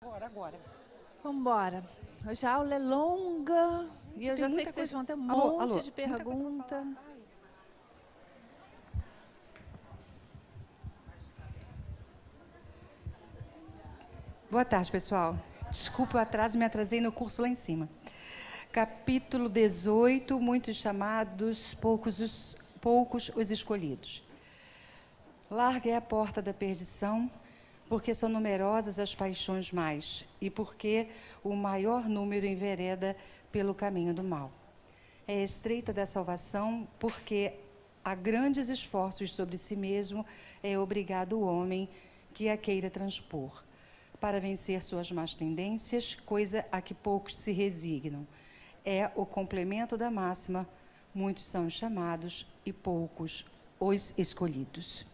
Bora, agora. Vamos embora. Hoje a aula é longa e eu já sei que vocês vão ter um monte de pergunta. Boa tarde, pessoal. Desculpa o atraso, me atrasei no curso lá em cima. Capítulo 18, muitos chamados, poucos os escolhidos. Larga é a porta da perdição, porque são numerosas as paixões mais, e porque o maior número envereda pelo caminho do mal. É estreita da salvação, porque a grandes esforços sobre si mesmo é obrigado o homem que a queira transpor, para vencer suas más tendências, coisa a que poucos se resignam. É o complemento da máxima, muitos são os chamados e poucos os escolhidos.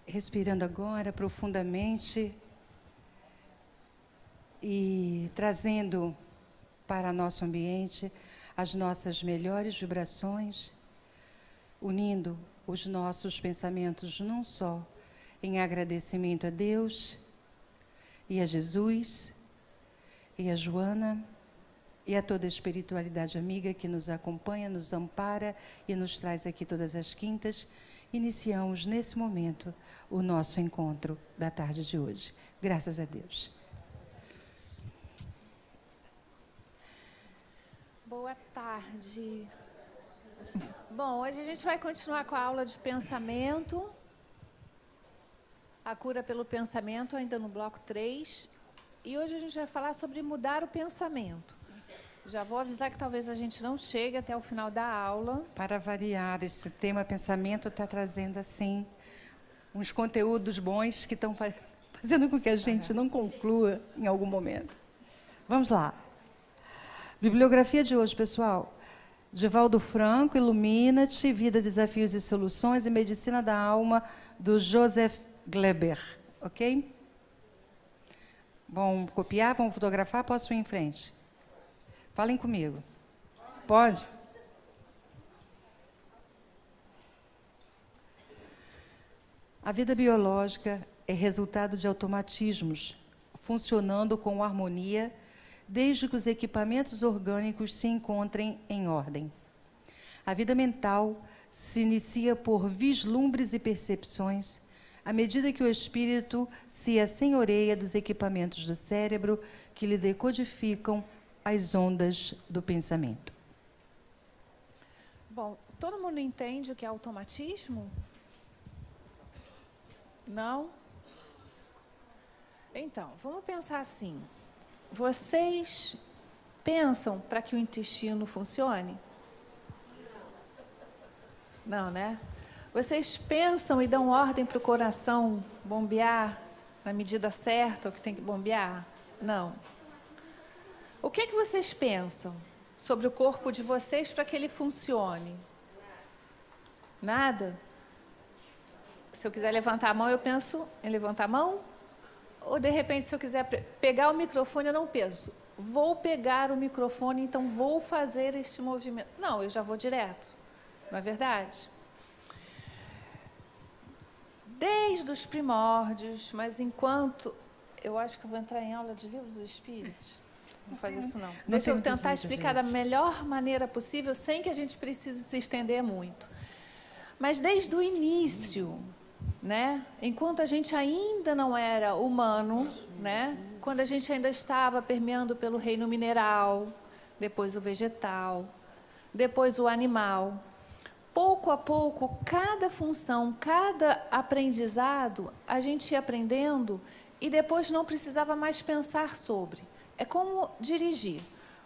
Respirando agora profundamente e trazendo para nosso ambiente as nossas melhores vibrações, unindo os nossos pensamentos num só, em agradecimento a Deus e a Jesus e a Joana e a toda a espiritualidade amiga que nos acompanha, nos ampara e nos traz aqui todas as quintas. Iniciamos nesse momento o nosso encontro da tarde de hoje. Graças a Deus. Boa tarde. Bom, hoje a gente vai continuar com a aula de pensamento, a cura pelo pensamento, ainda no bloco 3. E hoje a gente vai falar sobre mudar o pensamento. Já vou avisar que talvez a gente não chegue até o final da aula. Para variar, esse tema pensamento está trazendo, assim, uns conteúdos bons que estão fazendo com que a gente não conclua em algum momento. Vamos lá. Bibliografia de hoje, pessoal. Divaldo Franco, Ilumina-te, Vida, Desafios e Soluções e Medicina da Alma, do Joseph Gleber. Ok? Vão copiar? Vão fotografar? Posso ir em frente? Falem comigo. Pode? A vida biológica é resultado de automatismos, funcionando com harmonia, desde que os equipamentos orgânicos se encontrem em ordem. A vida mental se inicia por vislumbres e percepções, à medida que o espírito se assenhoreia dos equipamentos do cérebro que lhe decodificam as ondas do pensamento. Bom, todo mundo entende o que é automatismo? Não? Então, vamos pensar assim. Vocês pensam para que o intestino funcione? Não, né? Vocês pensam e dão ordem para o coração bombear na medida certa, o que tem que bombear? Não. O que é que vocês pensam sobre o corpo de vocês para que ele funcione? Nada? Se eu quiser levantar a mão, eu penso em levantar a mão? Ou, de repente, se eu quiser pegar o microfone, eu não penso, vou pegar o microfone, então vou fazer este movimento. Não, eu já vou direto. Não é verdade? Desde os primórdios, mas enquanto... Eu acho que eu vou entrar em aula de livros dos espíritos. Não fazer isso, não. Deixa eu tentar explicar da melhor maneira possível, sem que a gente precise se estender muito. Mas desde o início... né? Enquanto a gente ainda não era humano, né? Quando a gente ainda estava permeando pelo reino mineral, depois o vegetal, depois o animal, pouco a pouco, cada função, cada aprendizado, a gente ia aprendendo e depois não precisava mais pensar sobre. É como dirigir.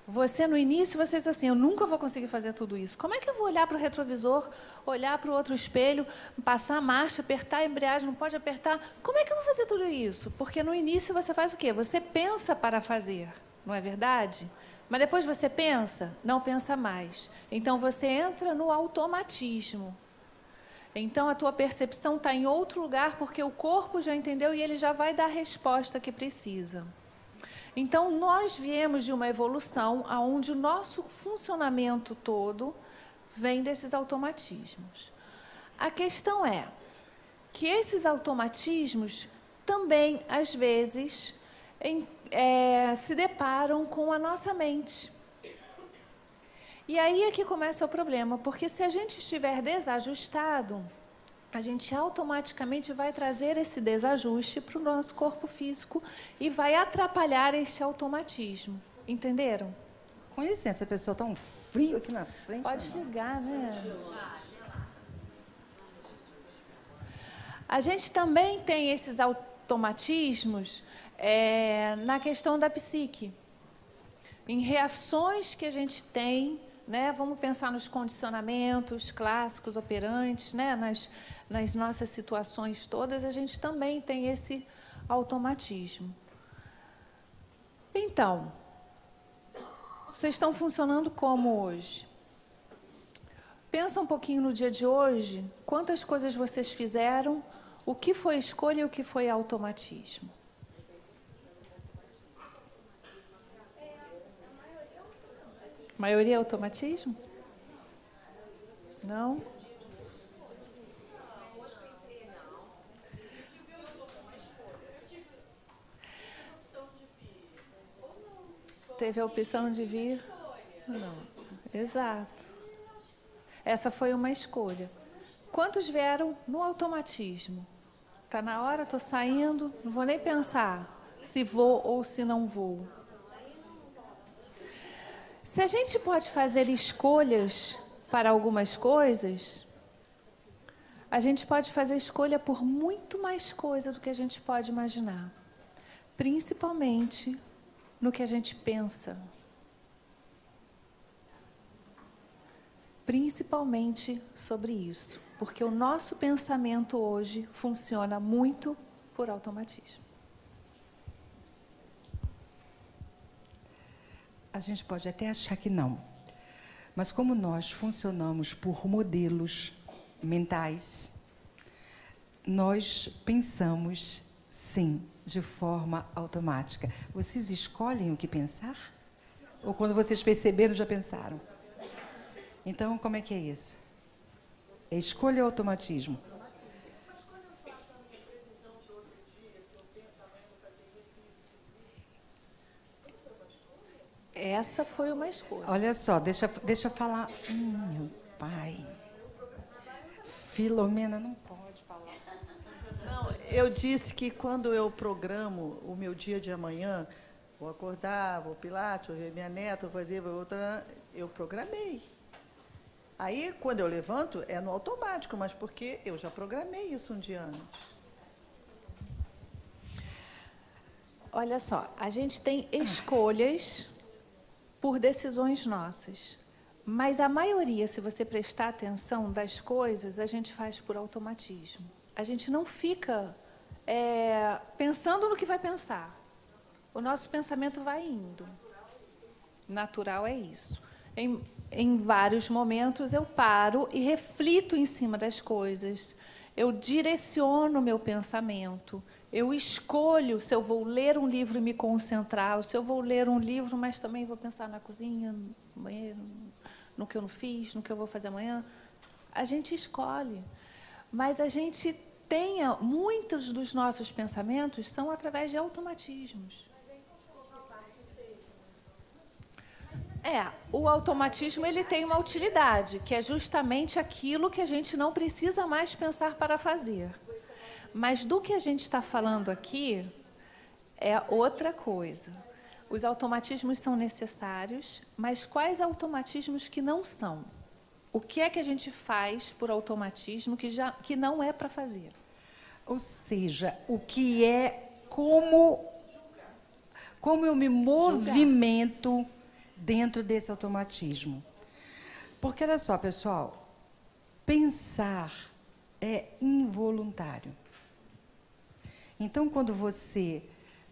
Você, no início, você diz assim, eu nunca vou conseguir fazer tudo isso. Como é que eu vou olhar para o retrovisor, olhar para o outro espelho, passar a marcha, apertar a embreagem, não pode apertar? Como é que eu vou fazer tudo isso? Porque no início você faz o quê? Você pensa para fazer, não é verdade? Mas depois você pensa, não pensa mais. Então você entra no automatismo. Então a tua percepção está em outro lugar porque o corpo já entendeu e ele já vai dar a resposta que precisa. Então, nós viemos de uma evolução onde o nosso funcionamento todo vem desses automatismos. A questão é, que esses automatismos também, às vezes, se deparam com a nossa mente. E aí é que começa o problema, porque se a gente estiver desajustado, a gente automaticamente vai trazer esse desajuste para o nosso corpo físico e vai atrapalhar este automatismo. Entenderam? Com licença, pessoal, está um frio aqui na frente. Pode ligar, né? A gente também tem esses automatismos na questão da psique. Em reações que a gente tem, né? Vamos pensar nos condicionamentos clássicos operantes, né? Nas nossas situações todas, a gente também tem esse automatismo. Então, vocês estão funcionando como hoje? Pensa um pouquinho no dia de hoje, quantas coisas vocês fizeram, o que foi escolha e o que foi automatismo. Maioria é automatismo? Não? Teve a opção de vir? Não. Exato. Essa foi uma escolha. Quantos vieram no automatismo? Está na hora, estou saindo, não vou nem pensar se vou ou se não vou. Se a gente pode fazer escolhas para algumas coisas, a gente pode fazer escolha por muito mais coisa do que a gente pode imaginar. Principalmente no que a gente pensa. Principalmente sobre isso. Porque o nosso pensamento hoje funciona muito por automatismo. A gente pode até achar que não. Mas como nós funcionamos por modelos mentais, nós pensamos, sim, de forma automática. Vocês escolhem o que pensar? Ou quando vocês perceberam, já pensaram? Então, como é que é isso? É escolha ou automatismo? Essa foi uma escolha. Olha só, deixa eu falar. Meu pai. Filomena não pode falar. Não, eu disse que quando eu programo o meu dia de amanhã, vou acordar, vou pilates, vou ver minha neta, vou fazer outra, eu programei. Aí, quando eu levanto, é no automático, mas porque eu já programei isso um dia antes. Olha só, a gente tem escolhas por decisões nossas. Mas a maioria, se você prestar atenção das coisas, a gente faz por automatismo. A gente não fica pensando no que vai pensar. O nosso pensamento vai indo. Natural é isso. Em vários momentos eu paro e reflito em cima das coisas. Eu direciono o meu pensamento. Eu escolho se eu vou ler um livro e me concentrar, ou se eu vou ler um livro, mas também vou pensar na cozinha, no banheiro, no que eu não fiz, no que eu vou fazer amanhã. A gente escolhe. Mas a gente tem... Muitos dos nossos pensamentos são através de automatismos. O automatismo ele tem uma utilidade, que é justamente aquilo que a gente não precisa mais pensar para fazer. Mas do que a gente está falando aqui é outra coisa. Os automatismos são necessários, mas quais automatismos que não são? O que é que a gente faz por automatismo que não é para fazer? Ou seja, o que é como eu me movimento dentro desse automatismo. Porque, olha só, pessoal, pensar é involuntário. Então, quando você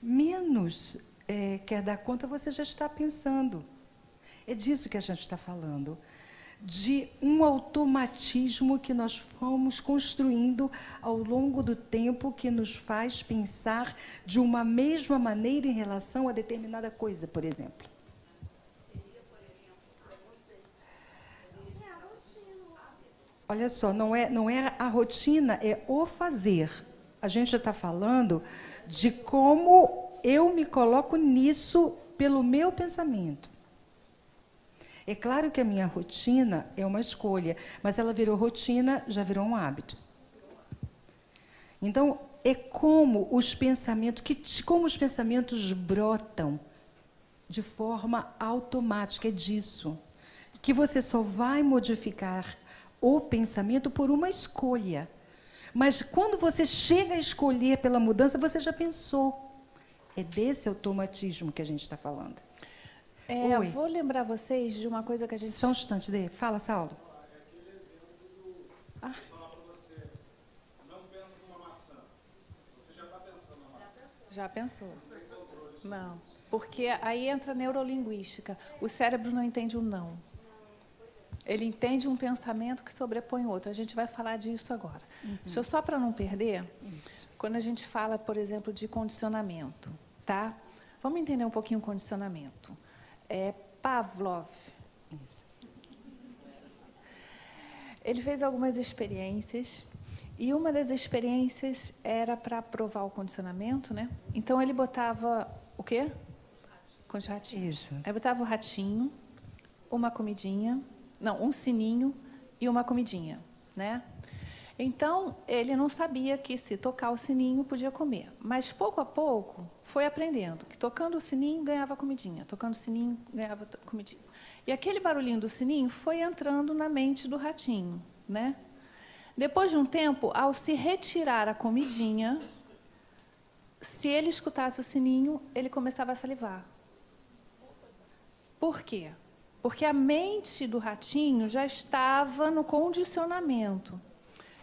menos quer dar conta, você já está pensando. É disso que a gente está falando. De um automatismo que nós fomos construindo ao longo do tempo, que nos faz pensar de uma mesma maneira em relação a determinada coisa, por exemplo. Olha só, não é a rotina, é o fazer. A gente já está falando de como eu me coloco nisso pelo meu pensamento. É claro que a minha rotina é uma escolha, mas ela virou rotina, já virou um hábito. Então, é como os pensamentos brotam de forma automática, é disso. Que você só vai modificar o pensamento por uma escolha. Mas quando você chega a escolher pela mudança, você já pensou. É desse automatismo que a gente está falando. Eu vou lembrar vocês de uma coisa que a gente... Só um instante, Dê. Fala, Saulo. É aquele exemplo do... Falar para você, não pensa numa maçã. Você já está pensando na maçã. Já pensou? Não. Porque aí entra a neurolinguística. O cérebro não entende o não. Ele entende um pensamento que sobrepõe outro. A gente vai falar disso agora. Deixa eu só para não perder. Isso. Quando a gente fala, por exemplo, de condicionamento, tá? Vamos entender um pouquinho o condicionamento. Pavlov. Isso. Ele fez algumas experiências e uma das experiências era para provar o condicionamento, né? Então ele botava o quê? Com os ratinhos. Isso. Aí botava o ratinho, uma comidinha, não, um sininho e uma comidinha, né? Então, ele não sabia que se tocar o sininho podia comer. Mas, pouco a pouco, foi aprendendo que tocando o sininho ganhava comidinha, tocando o sininho ganhava comidinha. E aquele barulhinho do sininho foi entrando na mente do ratinho, né? Depois de um tempo, ao se retirar a comidinha, se ele escutasse o sininho, ele começava a salivar. Por quê? Porque a mente do ratinho já estava no condicionamento.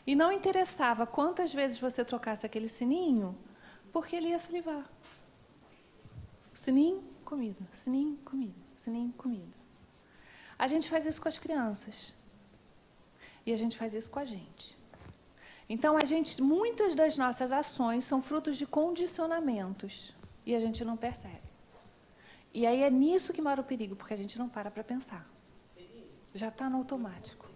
E não interessava quantas vezes você trocasse aquele sininho, porque ele ia salivar. Sininho, comida. Sininho, comida. Sininho, comida. A gente faz isso com as crianças. E a gente faz isso com a gente. Então, muitas das nossas ações são frutos de condicionamentos. E a gente não percebe. E aí é nisso que mora o perigo, porque a gente não para pensar. Já está no automático.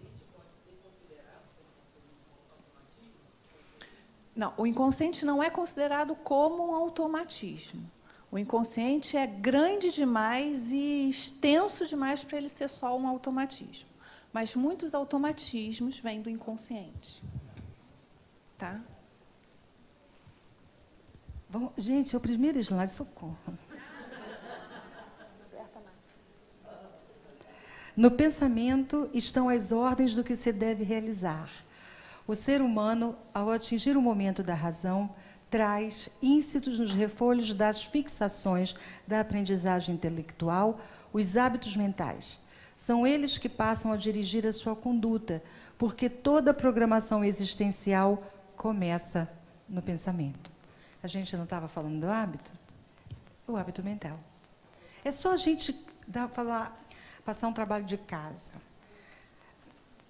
Não, o inconsciente não é considerado como um automatismo. O inconsciente é grande demais e extenso demais para ele ser só um automatismo. Mas muitos automatismos vêm do inconsciente. Tá? Gente, é o primeiro slide, socorro. No pensamento estão as ordens do que se deve realizar. O ser humano, ao atingir o momento da razão, traz íncitos nos refolhos das fixações da aprendizagem intelectual, os hábitos mentais. São eles que passam a dirigir a sua conduta, porque toda programação existencial começa no pensamento. A gente não estava falando do hábito? O hábito mental. É só a gente passar um trabalho de casa.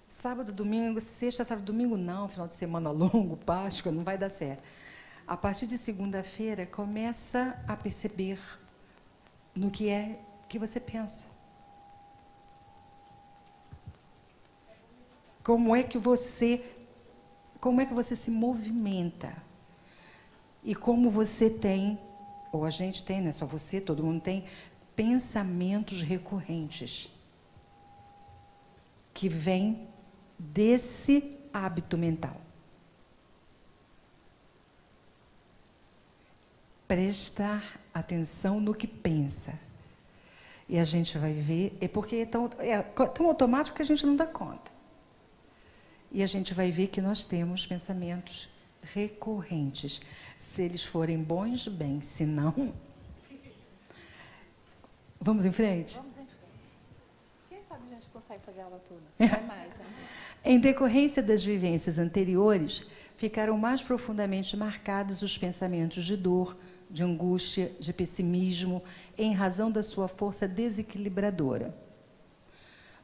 Sábado, domingo, sexta, sábado, domingo não, final de semana longo, Páscoa, não vai dar certo. A partir de segunda-feira, começa a perceber no que é que você pensa. Como é que você se movimenta? E como você tem, ou a gente tem, não é só você, todo mundo tem, pensamentos recorrentes que vêm desse hábito mental. Prestar atenção no que pensa. E a gente vai ver, é porque é tão automático que a gente não dá conta. E a gente vai ver que nós temos pensamentos recorrentes. Se eles forem bons, bem, se não... Vamos em frente? Vamos em frente. Quem sabe a gente consegue fazer a aula toda? Vai mais, né? Em decorrência das vivências anteriores, ficaram mais profundamente marcados os pensamentos de dor, de angústia, de pessimismo, em razão da sua força desequilibradora.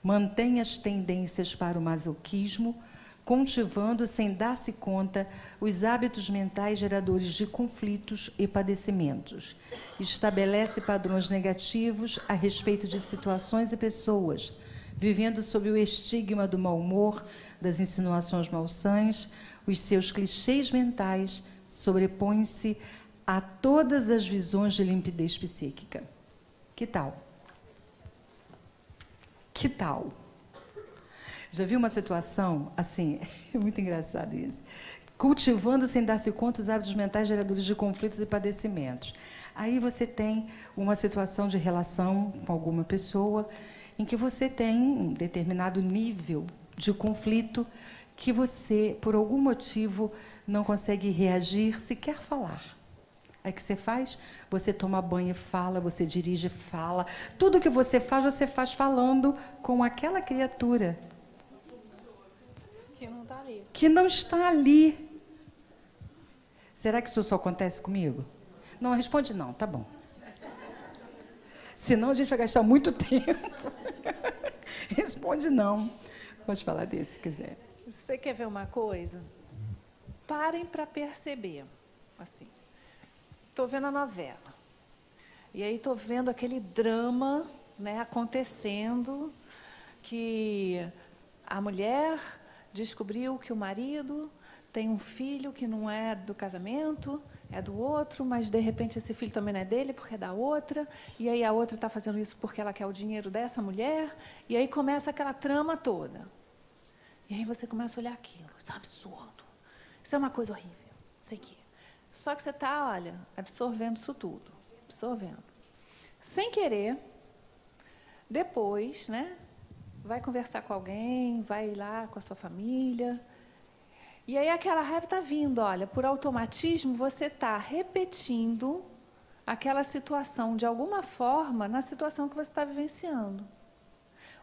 Mantém as tendências para o masoquismo, cultivando, sem dar-se conta, os hábitos mentais geradores de conflitos e padecimentos. Estabelece padrões negativos a respeito de situações e pessoas, vivendo sob o estigma do mau humor, das insinuações malsãs, os seus clichês mentais sobrepõem-se a todas as visões de limpidez psíquica. Que tal? Que tal? Já viu uma situação assim? É muito engraçado isso. Cultivando sem dar-se conta os hábitos mentais geradores de conflitos e padecimentos. Aí você tem uma situação de relação com alguma pessoa em que você tem um determinado nível de conflito que você, por algum motivo, não consegue reagir, sequer falar. Aí o que você faz? Você toma banho e fala, você dirige e fala. Tudo que você faz falando com aquela criatura. Que não está ali. Que não está ali. Será que isso só acontece comigo? Não, responde não, tá bom. Senão a gente vai gastar muito tempo. Responde não. Pode falar desse, se quiser. Você quer ver uma coisa? Parem para perceber. Assim, estou vendo a novela. E aí estou vendo aquele drama, né, acontecendo, que a mulher descobriu que o marido tem um filho que não é do casamento, é do outro, mas de repente esse filho também não é dele porque é da outra, e aí a outra está fazendo isso porque ela quer o dinheiro dessa mulher, e aí começa aquela trama toda. E aí você começa a olhar aquilo, isso é um absurdo, isso é uma coisa horrível, sei que. Só que você está, olha, absorvendo isso tudo, absorvendo. Sem querer, depois, né, vai conversar com alguém, vai lá com a sua família, e aí aquela raiva está vindo, olha, por automatismo você está repetindo aquela situação de alguma forma na situação que você está vivenciando.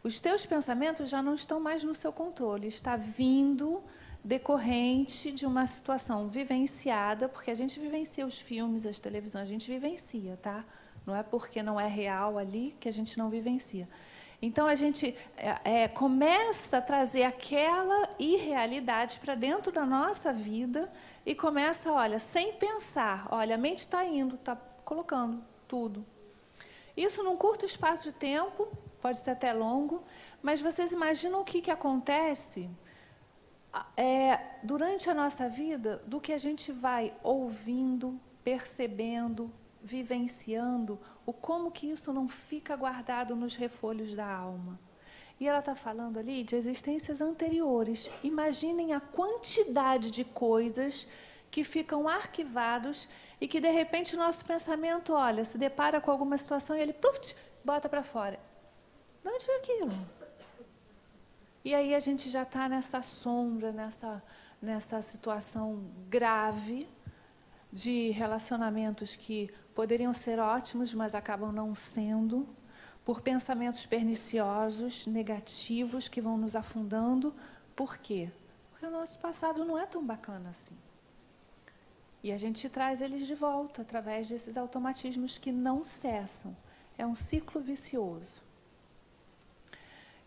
Os teus pensamentos já não estão mais no seu controle, está vindo decorrente de uma situação vivenciada, porque a gente vivencia os filmes, as televisões, a gente vivencia, tá? Não é porque não é real ali que a gente não vivencia. Então, a gente começa a trazer aquela irrealidade para dentro da nossa vida e começa, olha, sem pensar, olha, a mente está indo, está colocando tudo. Isso num curto espaço de tempo, pode ser até longo, mas vocês imaginam o que acontece durante a nossa vida, do que a gente vai ouvindo, percebendo, vivenciando, o como que isso não fica guardado nos refolhos da alma. E ela está falando ali de existências anteriores. Imaginem a quantidade de coisas que ficam arquivados e que, de repente, o nosso pensamento, olha, se depara com alguma situação e ele, puf, bota para fora. De onde veio aquilo? E aí a gente já está nessa sombra, nessa situação grave de relacionamentos que poderiam ser ótimos, mas acabam não sendo, por pensamentos perniciosos, negativos, que vão nos afundando. Por quê? Porque o nosso passado não é tão bacana assim. E a gente traz eles de volta, através desses automatismos que não cessam. É um ciclo vicioso.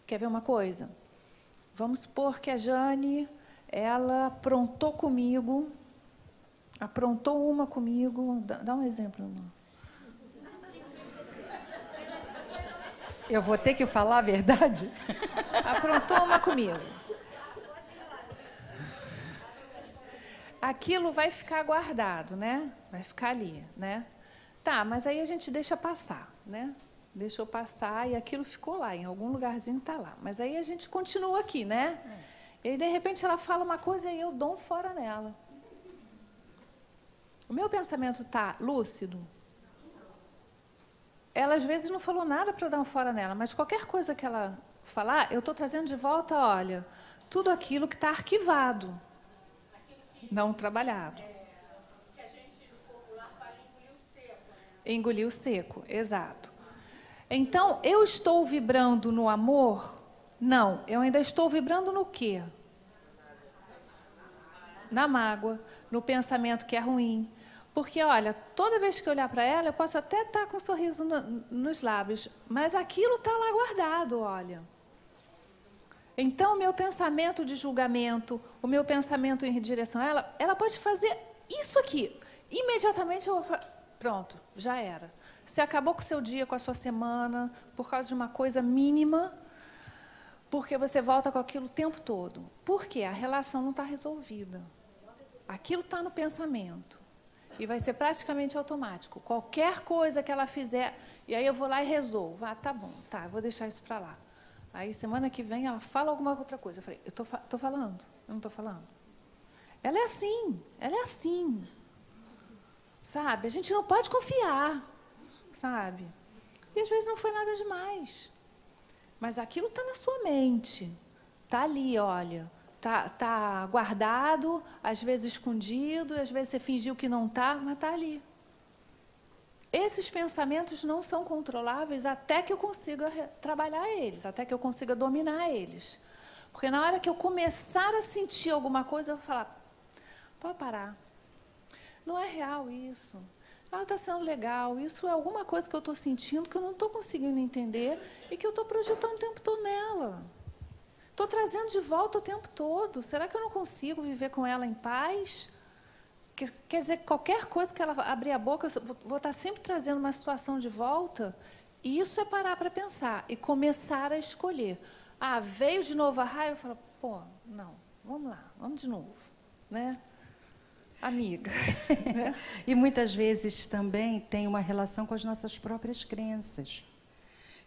Quer ver uma coisa? Vamos supor que a Jane, ela aprontou comigo, aprontou uma comigo. Dá um exemplo, irmão. Eu vou ter que falar a verdade? Aprontou uma comigo. Aquilo vai ficar guardado, né? Vai ficar ali, né? Tá, mas aí a gente deixa passar, né? Deixou passar e aquilo ficou lá, em algum lugarzinho está lá. Mas aí a gente continua aqui, né? E aí, de repente, ela fala uma coisa e eu dou um fora nela. O meu pensamento está lúcido? Ela, às vezes, não falou nada para eu dar um fora nela, mas qualquer coisa que ela falar, eu estou trazendo de volta, olha, tudo aquilo que está arquivado, não trabalhado. Que a gente, no popular, fala engolir o seco. Né? Engolir o seco, exato. Então, eu estou vibrando no amor? Não, eu ainda estou vibrando no quê? Na mágoa, no pensamento que é ruim. Porque, olha, toda vez que eu olhar para ela, eu posso até estar com um sorriso nos lábios, mas aquilo está lá guardado, olha. Então, o meu pensamento de julgamento, o meu pensamento em direção a ela, ela pode fazer isso aqui. Imediatamente eu vou falar, pronto, já era. Você acabou com o seu dia, com a sua semana, por causa de uma coisa mínima. Porque você volta com aquilo o tempo todo. Por quê? A relação não está resolvida. Aquilo está no pensamento. E vai ser praticamente automático. Qualquer coisa que ela fizer, e aí eu vou lá e resolvo. Ah, tá bom, tá, eu vou deixar isso para lá. Aí, semana que vem, ela fala alguma outra coisa. Eu falei, eu estou falando? Eu não estou falando? Ela é assim. Sabe? A gente não pode confiar, sabe? E às vezes não foi nada demais. Mas aquilo está na sua mente. Está ali, olha. Está guardado, às vezes escondido, às vezes você fingiu que não está, mas está ali. Esses pensamentos não são controláveis até que eu consiga trabalhar eles, até que eu consiga dominar eles. Porque na hora que eu começar a sentir alguma coisa, eu vou falar, pode parar. Não é real isso. Ela está sendo legal. Isso é alguma coisa que eu estou sentindo que eu não estou conseguindo entender e que eu estou projetando o tempo todo nela. Estou trazendo de volta o tempo todo. Será que eu não consigo viver com ela em paz? Quer dizer, qualquer coisa que ela abrir a boca, eu vou estar sempre trazendo uma situação de volta. E isso é parar para pensar e começar a escolher. Ah, veio de novo a raiva, eu falo, pô, não, vamos lá, vamos de novo, né? Amiga. Né? E muitas vezes também tem uma relação com as nossas próprias crenças,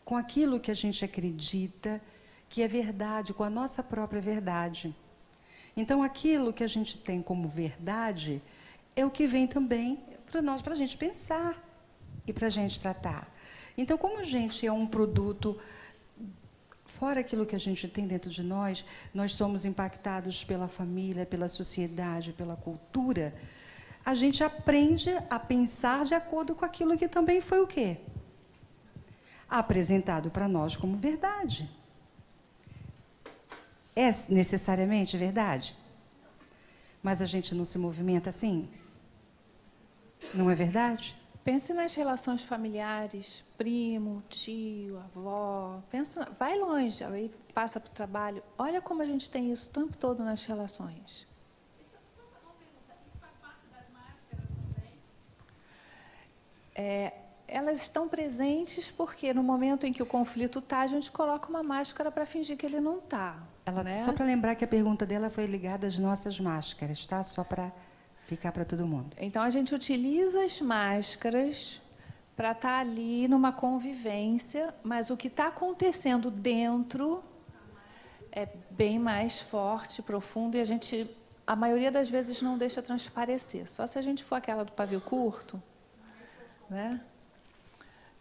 com aquilo que a gente acredita que é verdade, com a nossa própria verdade. Então, aquilo que a gente tem como verdade é o que vem também para nós, para a gente pensar e para a gente tratar. Então, como a gente é um produto, fora aquilo que a gente tem dentro de nós somos impactados pela família, pela sociedade, pela cultura, a gente aprende a pensar de acordo com aquilo que também foi o quê? Apresentado para nós como verdade. É necessariamente verdade? Mas a gente não se movimenta assim? Não é verdade? Pense nas relações familiares, primo, tio, avó. Pensa, vai longe, aí passa para o trabalho. Olha como a gente tem isso o tempo todo nas relações. Isso faz parte das máscaras também? Elas estão presentes porque no momento em que o conflito está, a gente coloca uma máscara para fingir que ele não está. Né? Só para lembrar que a pergunta dela foi ligada às nossas máscaras, tá? Só para ficar para todo mundo. Então, a gente utiliza as máscaras para estar ali numa convivência, mas o que está acontecendo dentro é bem mais forte, profundo, e a maioria das vezes, não deixa transparecer. Só se a gente for aquela do pavio curto, né?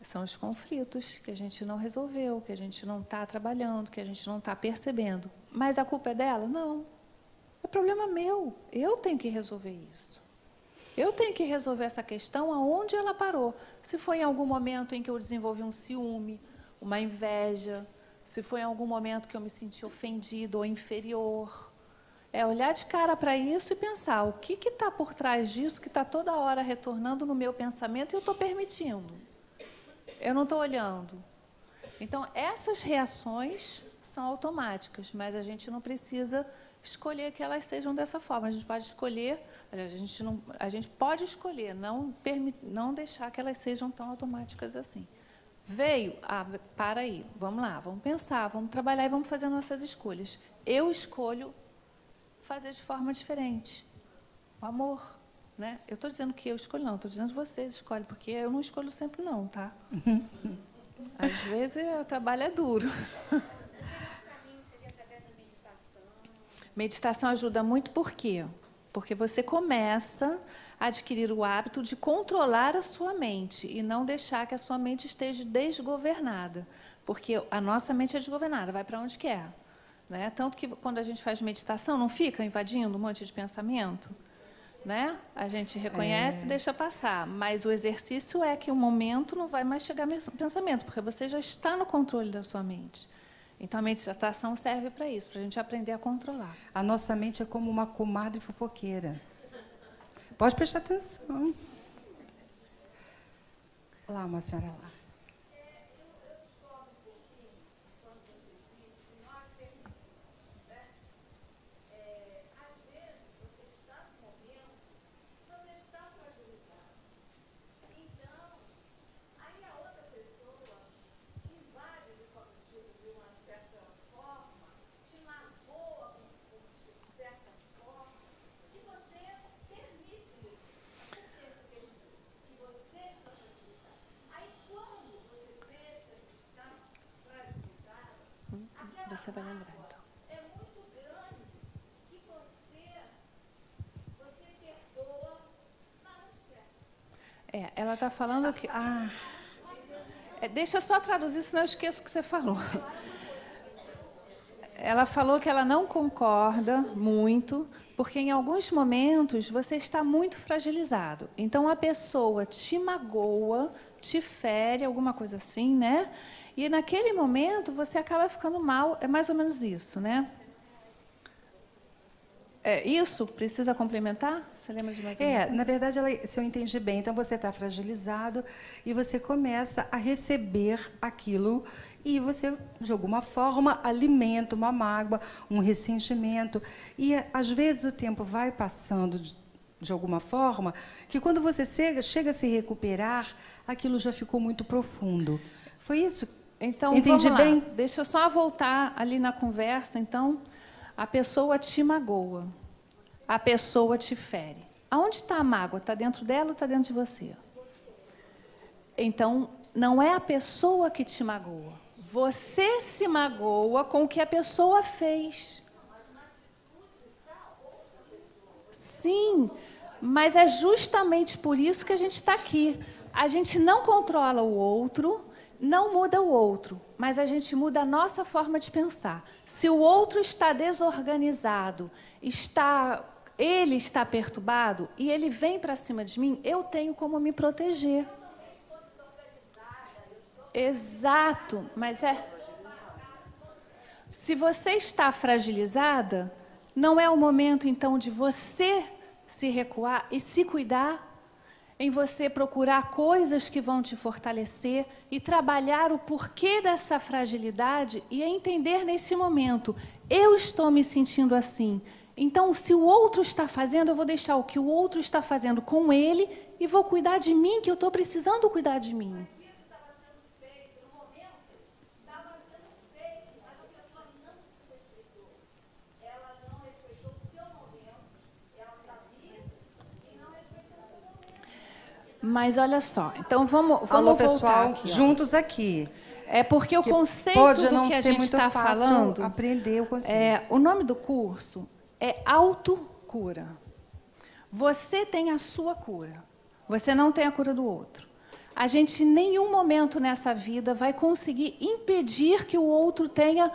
São os conflitos que a gente não resolveu, que a gente não está trabalhando, que a gente não está percebendo. Mas a culpa é dela? Não. É problema meu. Eu tenho que resolver isso. Eu tenho que resolver essa questão aonde ela parou. Se foi em algum momento em que eu desenvolvi um ciúme, uma inveja, se foi em algum momento que eu me senti ofendido ou inferior. É olhar de cara para isso e pensar o que está por trás disso, que está toda hora retornando no meu pensamento e eu estou permitindo. Eu não estou olhando. Então, essas reações são automáticas, mas a gente não precisa escolher que elas sejam dessa forma. A gente pode escolher, a gente pode escolher não deixar que elas sejam tão automáticas assim. Veio, para aí, vamos lá, vamos pensar, vamos trabalhar e vamos fazer nossas escolhas. Eu escolho fazer de forma diferente. O amor. Né? Eu estou dizendo que eu escolho, não, estou dizendo que vocês escolhem, porque eu não escolho sempre, não, tá? Às vezes o trabalho é duro. Meditação ajuda muito, por quê? Porque você começa a adquirir o hábito de controlar a sua mente e não deixar que a sua mente esteja desgovernada. Porque a nossa mente é desgovernada, vai para onde quer. Né? Tanto que quando a gente faz meditação, não fica invadindo um monte de pensamento? Né? A gente reconhece e deixa passar, mas o exercício é que o momento não vai mais chegar pensamento, porque você já está no controle da sua mente. Então, a meditação serve para isso, para a gente aprender a controlar. A nossa mente é como uma comadre fofoqueira. Pode prestar atenção. Lá, uma senhora lá. Você vai lembrar, então. É muito grande que você perdoa, mas não esquece. Ela está falando que... deixa eu só traduzir, senão eu esqueço o que você falou. Ela falou que ela não concorda muito, porque em alguns momentos você está muito fragilizado. Então, a pessoa te magoa, te fere, alguma coisa assim, né? E naquele momento você acaba ficando mal. É mais ou menos isso, né? Isso? Precisa complementar? Você lembra de mais ou menos? Na verdade, se eu entendi bem, então você está fragilizado e você começa a receber aquilo e você, de alguma forma, alimenta uma mágoa, um ressentimento. E, às vezes, o tempo vai passando de alguma forma que, quando você chega a se recuperar, aquilo já ficou muito profundo. Foi isso? Então, entendi vamos lá. bem? Deixa eu só voltar ali na conversa, então... A pessoa te magoa, a pessoa te fere. Aonde está a mágoa? Está dentro dela ou está dentro de você? Então, não é a pessoa que te magoa. Você se magoa com o que a pessoa fez. Sim, mas é justamente por isso que a gente está aqui. A gente não controla o outro, não muda o outro, mas a gente muda a nossa forma de pensar. Se o outro está desorganizado, ele está perturbado e ele vem para cima de mim, eu tenho como me proteger. Exato, mas se você está fragilizada, não é o momento, então, de você se recuar e se cuidar, em você procurar coisas que vão te fortalecer e trabalhar o porquê dessa fragilidade e entender nesse momento, eu estou me sentindo assim. Então, se o outro está fazendo, eu vou deixar o que o outro está fazendo com ele e vou cuidar de mim, que eu estou precisando cuidar de mim. Mas olha só, então vamos Alô, voltar pessoal, aqui, juntos aqui. É porque o conceito do que a gente está falando, aprender o conceito. O nome do curso é autocura. Você tem a sua cura. Você não tem a cura do outro. A gente, em nenhum momento nessa vida, vai conseguir impedir que o outro tenha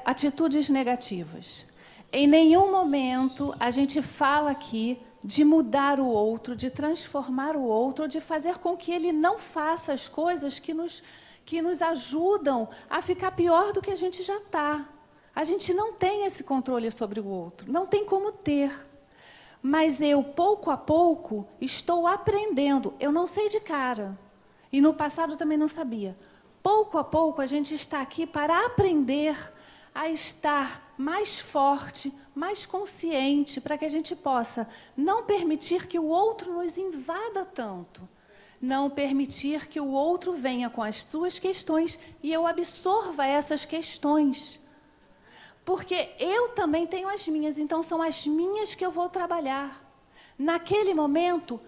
atitudes negativas. Em nenhum momento a gente fala aqui de mudar o outro, de transformar o outro, de fazer com que ele não faça as coisas que nos ajudam a ficar pior do que a gente já está. A gente não tem esse controle sobre o outro, não tem como ter. Mas eu, pouco a pouco, estou aprendendo. Eu não sei de cara, e no passado também não sabia. Pouco a pouco, a gente está aqui para aprender a estar mais forte, mais consciente, para que a gente possa não permitir que o outro nos invada tanto, não permitir que o outro venha com as suas questões e eu absorva essas questões. Porque eu também tenho as minhas, então são as minhas que eu vou trabalhar. Naquele momento,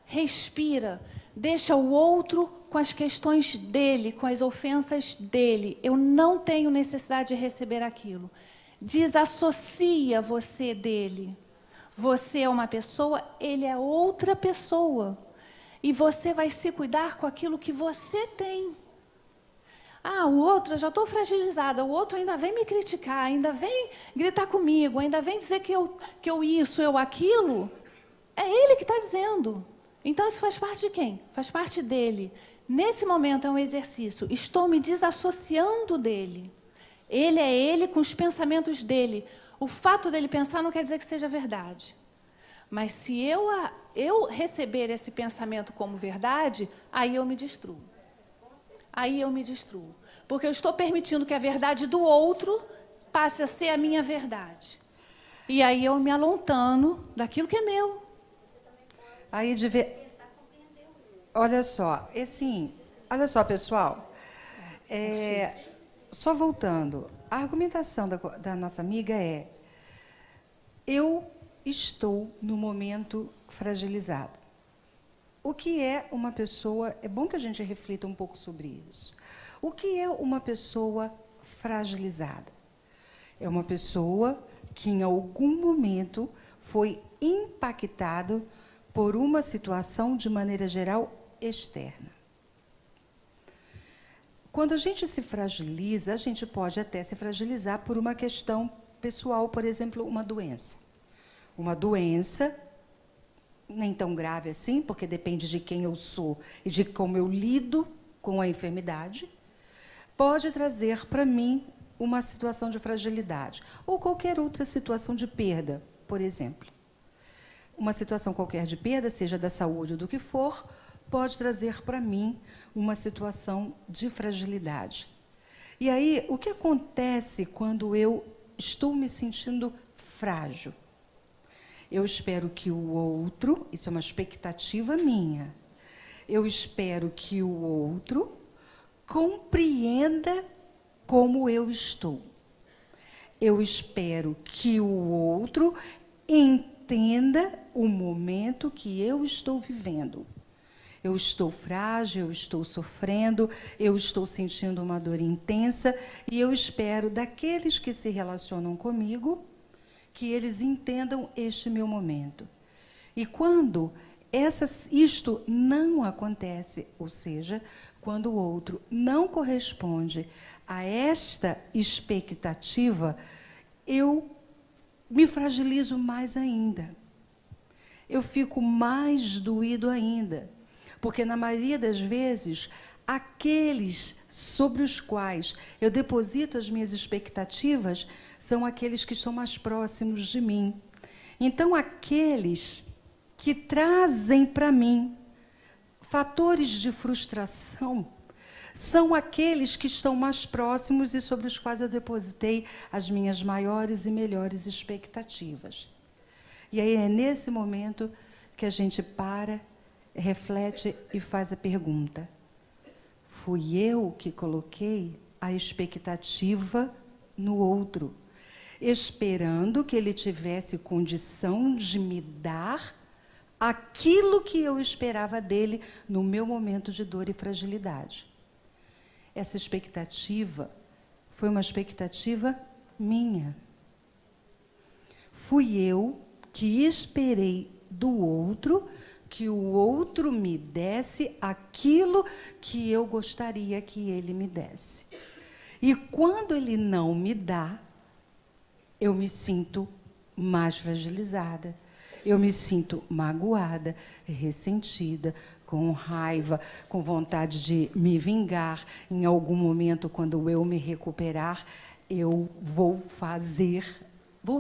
respira, deixa o outro com as questões dele, com as ofensas dele. Eu não tenho necessidade de receber aquilo. Desassocia você dele. Você é uma pessoa, ele é outra pessoa. E você vai se cuidar com aquilo que você tem. O outro, eu já estou fragilizada, o outro ainda vem me criticar, ainda vem gritar comigo, ainda vem dizer que eu isso, eu aquilo. É ele que está dizendo. Então, isso faz parte de quem? Faz parte dele. Nesse momento é um exercício. Estou me desassociando dele. Ele é ele com os pensamentos dele. O fato dele pensar não quer dizer que seja verdade. Mas se eu receber esse pensamento como verdade, aí eu me destruo. Aí eu me destruo. Porque eu estou permitindo que a verdade do outro passe a ser a minha verdade. E aí eu me alontano daquilo que é meu. Aí olha só, olha só, pessoal. Só voltando, a argumentação da nossa amiga é: eu estou no momento fragilizado. O que é uma pessoa... É bom que a gente reflita um pouco sobre isso. O que é uma pessoa fragilizada. É uma pessoa que, em algum momento, foi impactado por uma situação, de maneira geral, externa. Quando a gente se fragiliza, a gente pode até se fragilizar por uma questão pessoal, por exemplo, uma doença. Uma doença, nem tão grave assim, porque depende de quem eu sou e de como eu lido com a enfermidade, pode trazer para mim uma situação de fragilidade. Ou qualquer outra situação de perda, por exemplo. Uma situação qualquer de perda, seja da saúde ou do que for, pode trazer para mim uma situação de fragilidade. E aí, o que acontece quando eu estou me sentindo frágil? Eu espero que o outro, isso é uma expectativa minha, eu espero que o outro compreenda como eu estou. Eu espero que o outro entenda o momento que eu estou vivendo. Eu estou frágil, eu estou sofrendo, eu estou sentindo uma dor intensa e eu espero daqueles que se relacionam comigo que eles entendam este meu momento. E quando isto não acontece, ou seja, quando o outro não corresponde a esta expectativa, eu me fragilizo mais ainda. Eu fico mais doído ainda. Porque, na maioria das vezes, aqueles sobre os quais eu deposito as minhas expectativas são aqueles que estão mais próximos de mim. Então, aqueles que trazem para mim fatores de frustração são aqueles que estão mais próximos e sobre os quais eu depositei as minhas maiores e melhores expectativas. E aí é nesse momento que a gente para, reflete e faz a pergunta: fui eu que coloquei a expectativa no outro, esperando que ele tivesse condição de me dar aquilo que eu esperava dele no meu momento de dor e fragilidade. Essa expectativa foi uma expectativa minha. Fui eu que esperei do outro que o outro me desse aquilo que eu gostaria que ele me desse. E quando ele não me dá, eu me sinto mais fragilizada, eu me sinto magoada, ressentida, com raiva, com vontade de me vingar. Em algum momento, quando eu me recuperar, eu vou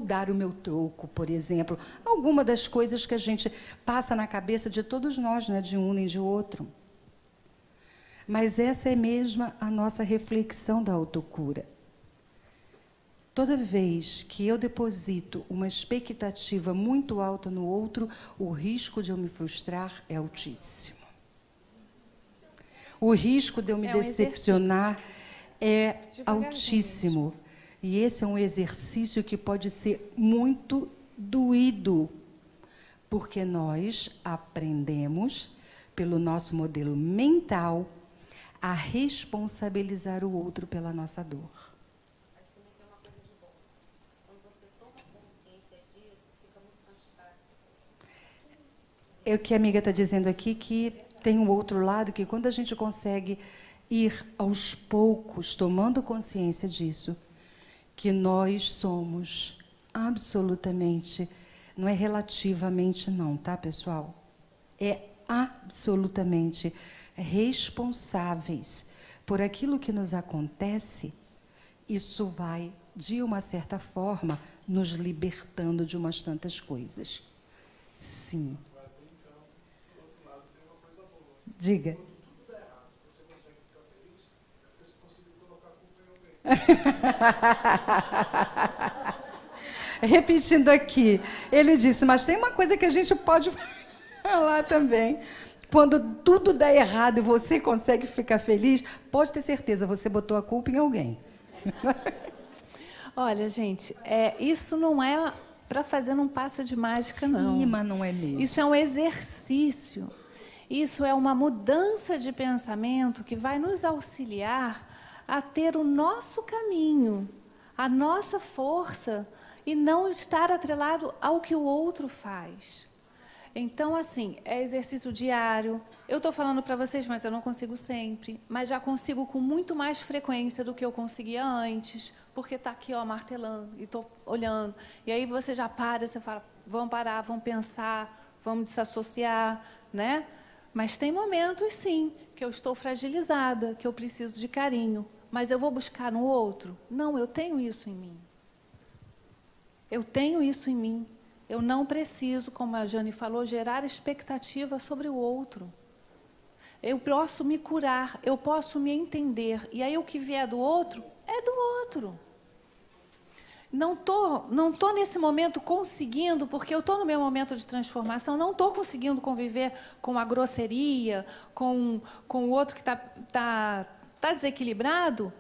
dar o meu troco, por exemplo. Alguma das coisas que a gente passa na cabeça de todos nós, não é de um nem de outro. Mas essa é mesmo a nossa reflexão da autocura. Toda vez que eu deposito uma expectativa muito alta no outro, o risco de eu me frustrar é altíssimo. O risco de eu me decepcionar é altíssimo. E esse é um exercício que pode ser muito doído, porque nós aprendemos, pelo nosso modelo mental, a responsabilizar o outro pela nossa dor. Acho que também tem uma coisa de bom. Quando você toma consciência disso, fica muito mais fácil. É o que a amiga está dizendo aqui, que tem um outro lado, que quando a gente consegue ir aos poucos, tomando consciência disso, que nós somos absolutamente, não é relativamente não, tá, pessoal? É absolutamente responsáveis por aquilo que nos acontece, isso vai, de uma certa forma, nos libertando de umas tantas coisas. Sim. Diga. Repetindo aqui, ele disse, mas tem uma coisa que a gente pode falar também. Quando tudo dá errado e você consegue ficar feliz, pode ter certeza, você botou a culpa em alguém. Olha, gente, isso não é para fazer num passe de mágica, não. Sim, mas não é mesmo. Isso é um exercício. Isso é uma mudança de pensamento que vai nos auxiliar a ter o nosso caminho, a nossa força, e não estar atrelado ao que o outro faz. Então, assim, é exercício diário. Eu estou falando para vocês, mas eu não consigo sempre. Mas já consigo com muito mais frequência do que eu conseguia antes, porque está aqui, ó, martelando, e estou olhando. E aí você já para, você fala, vamos parar, vamos pensar, vamos desassociar, né? Mas tem momentos, sim, que eu estou fragilizada, que eu preciso de carinho. Mas eu vou buscar no outro? Não, eu tenho isso em mim. Eu tenho isso em mim. Eu não preciso, como a Jane falou, gerar expectativa sobre o outro. Eu posso me curar, eu posso me entender. E aí o que vier do outro, é do outro. Não tô nesse momento conseguindo, porque eu estou no meu momento de transformação, não estou conseguindo conviver com a grosseria, com o outro que tá desequilibrado.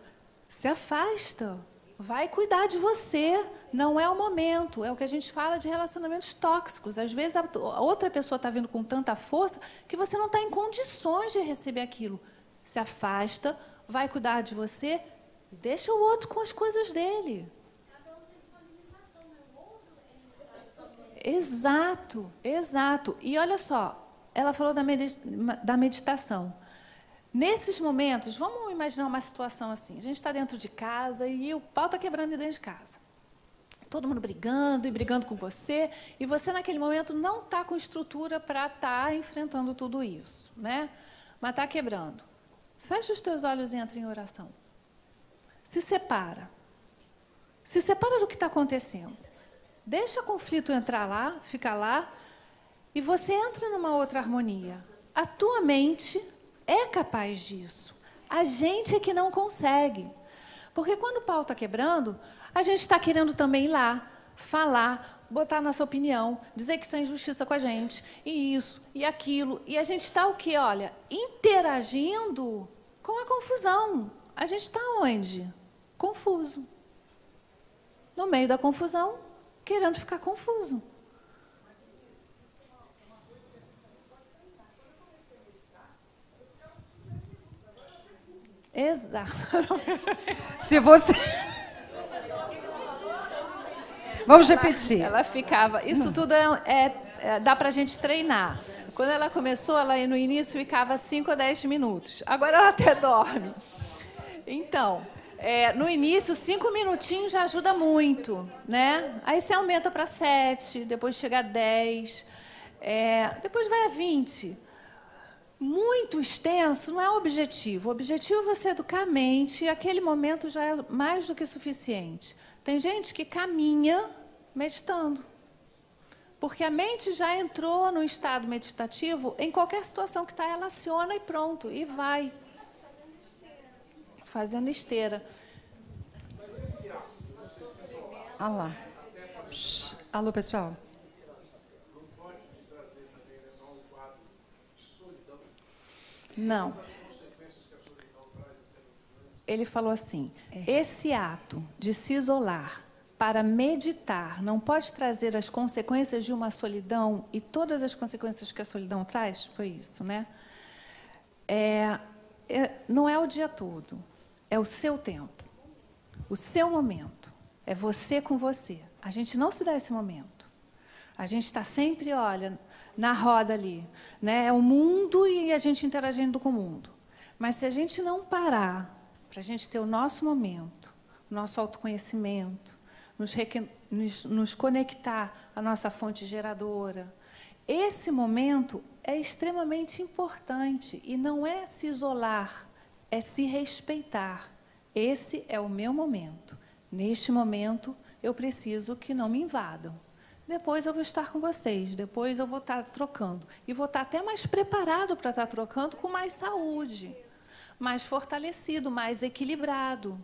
Se afasta. Vai cuidar de você, não é o momento. É o que a gente fala de relacionamentos tóxicos. Às vezes a outra pessoa está vindo com tanta força que você não está em condições de receber aquilo. Se afasta, vai cuidar de você e deixa o outro com as coisas dele. Cada um tem sua limitação, né? O outro é limitado também. Exato, exato. E olha só, ela falou da meditação. Nesses momentos, vamos imaginar uma situação assim. A gente está dentro de casa e o pau está quebrando dentro de casa. Todo mundo brigando e brigando com você. E você, naquele momento, não está com estrutura para estar enfrentando tudo isso, né? Mas está quebrando. Fecha os teus olhos e entra em oração. Se separa. Se separa do que está acontecendo. Deixa o conflito entrar lá, ficar lá, e você entra numa outra harmonia. A tua mente é capaz disso. A gente é que não consegue. Porque quando o pau está quebrando, a gente está querendo também ir lá, falar, botar a nossa opinião, dizer que isso é injustiça com a gente, e isso, e aquilo. E a gente está o quê? Olha, interagindo com a confusão. A gente está onde? Confuso. No meio da confusão, querendo ficar confuso. Exato. Se você... Vamos repetir. Ela ficava... Isso tudo dá para a gente treinar. Quando ela começou, ela no início ficava 5 a 10 minutos. Agora ela até dorme. Então, no início, 5 minutinhos já ajuda muito, né? Aí você aumenta para 7, depois chega a 10, depois vai a 20. Muito extenso não é o objetivo. O objetivo é você educar a mente, e aquele momento já é mais do que suficiente. Tem gente que caminha meditando, porque a mente já entrou no estado meditativo em qualquer situação que está, ela aciona e pronto, e vai. Fazendo esteira. Ah lá. Alô, pessoal. Não. Ele falou assim, esse ato de se isolar para meditar não pode trazer as consequências de uma solidão e todas as consequências que a solidão traz? Foi isso, né? Não é o dia todo, é o seu tempo, o seu momento, é você com você. A gente não se dá esse momento. A gente está sempre, olha, na roda ali, né? É o mundo e a gente interagindo com o mundo. Mas se a gente não parar para a gente ter o nosso momento, o nosso autoconhecimento, nos conectar à nossa fonte geradora, esse momento é extremamente importante e não é se isolar, é se respeitar. Esse é o meu momento. Neste momento, eu preciso que não me invadam. Depois eu vou estar com vocês, depois eu vou estar trocando. E vou estar até mais preparado para estar trocando com mais saúde, mais fortalecido, mais equilibrado.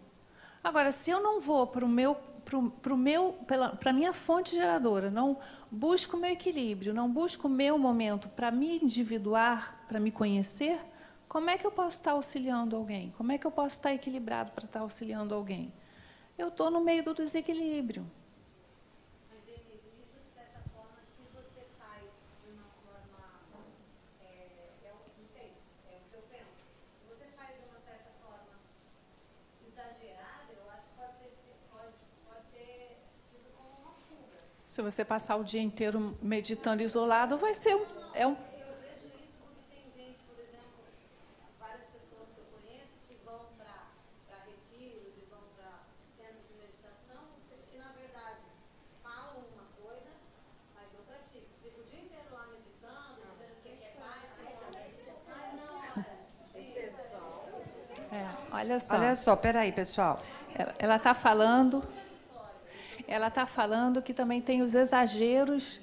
Agora, se eu não vou para a minha fonte geradora, não busco o meu equilíbrio, não busco o meu momento para me individuar, para me conhecer, como é que eu posso estar auxiliando alguém? Como é que eu posso estar equilibrado para estar auxiliando alguém? Eu estou no meio do desequilíbrio. Se você passar o dia inteiro meditando isolado, vai ser um... Eu vejo isso porque tem gente, por exemplo, várias pessoas que eu conheço que vão para retiros e vão para centros de meditação que, na verdade, falam uma coisa, mas não praticam. Fica o dia inteiro lá meditando, dizendo que quer paz, olha só. Olha só, peraí, pessoal. Ela está falando que também tem os exageros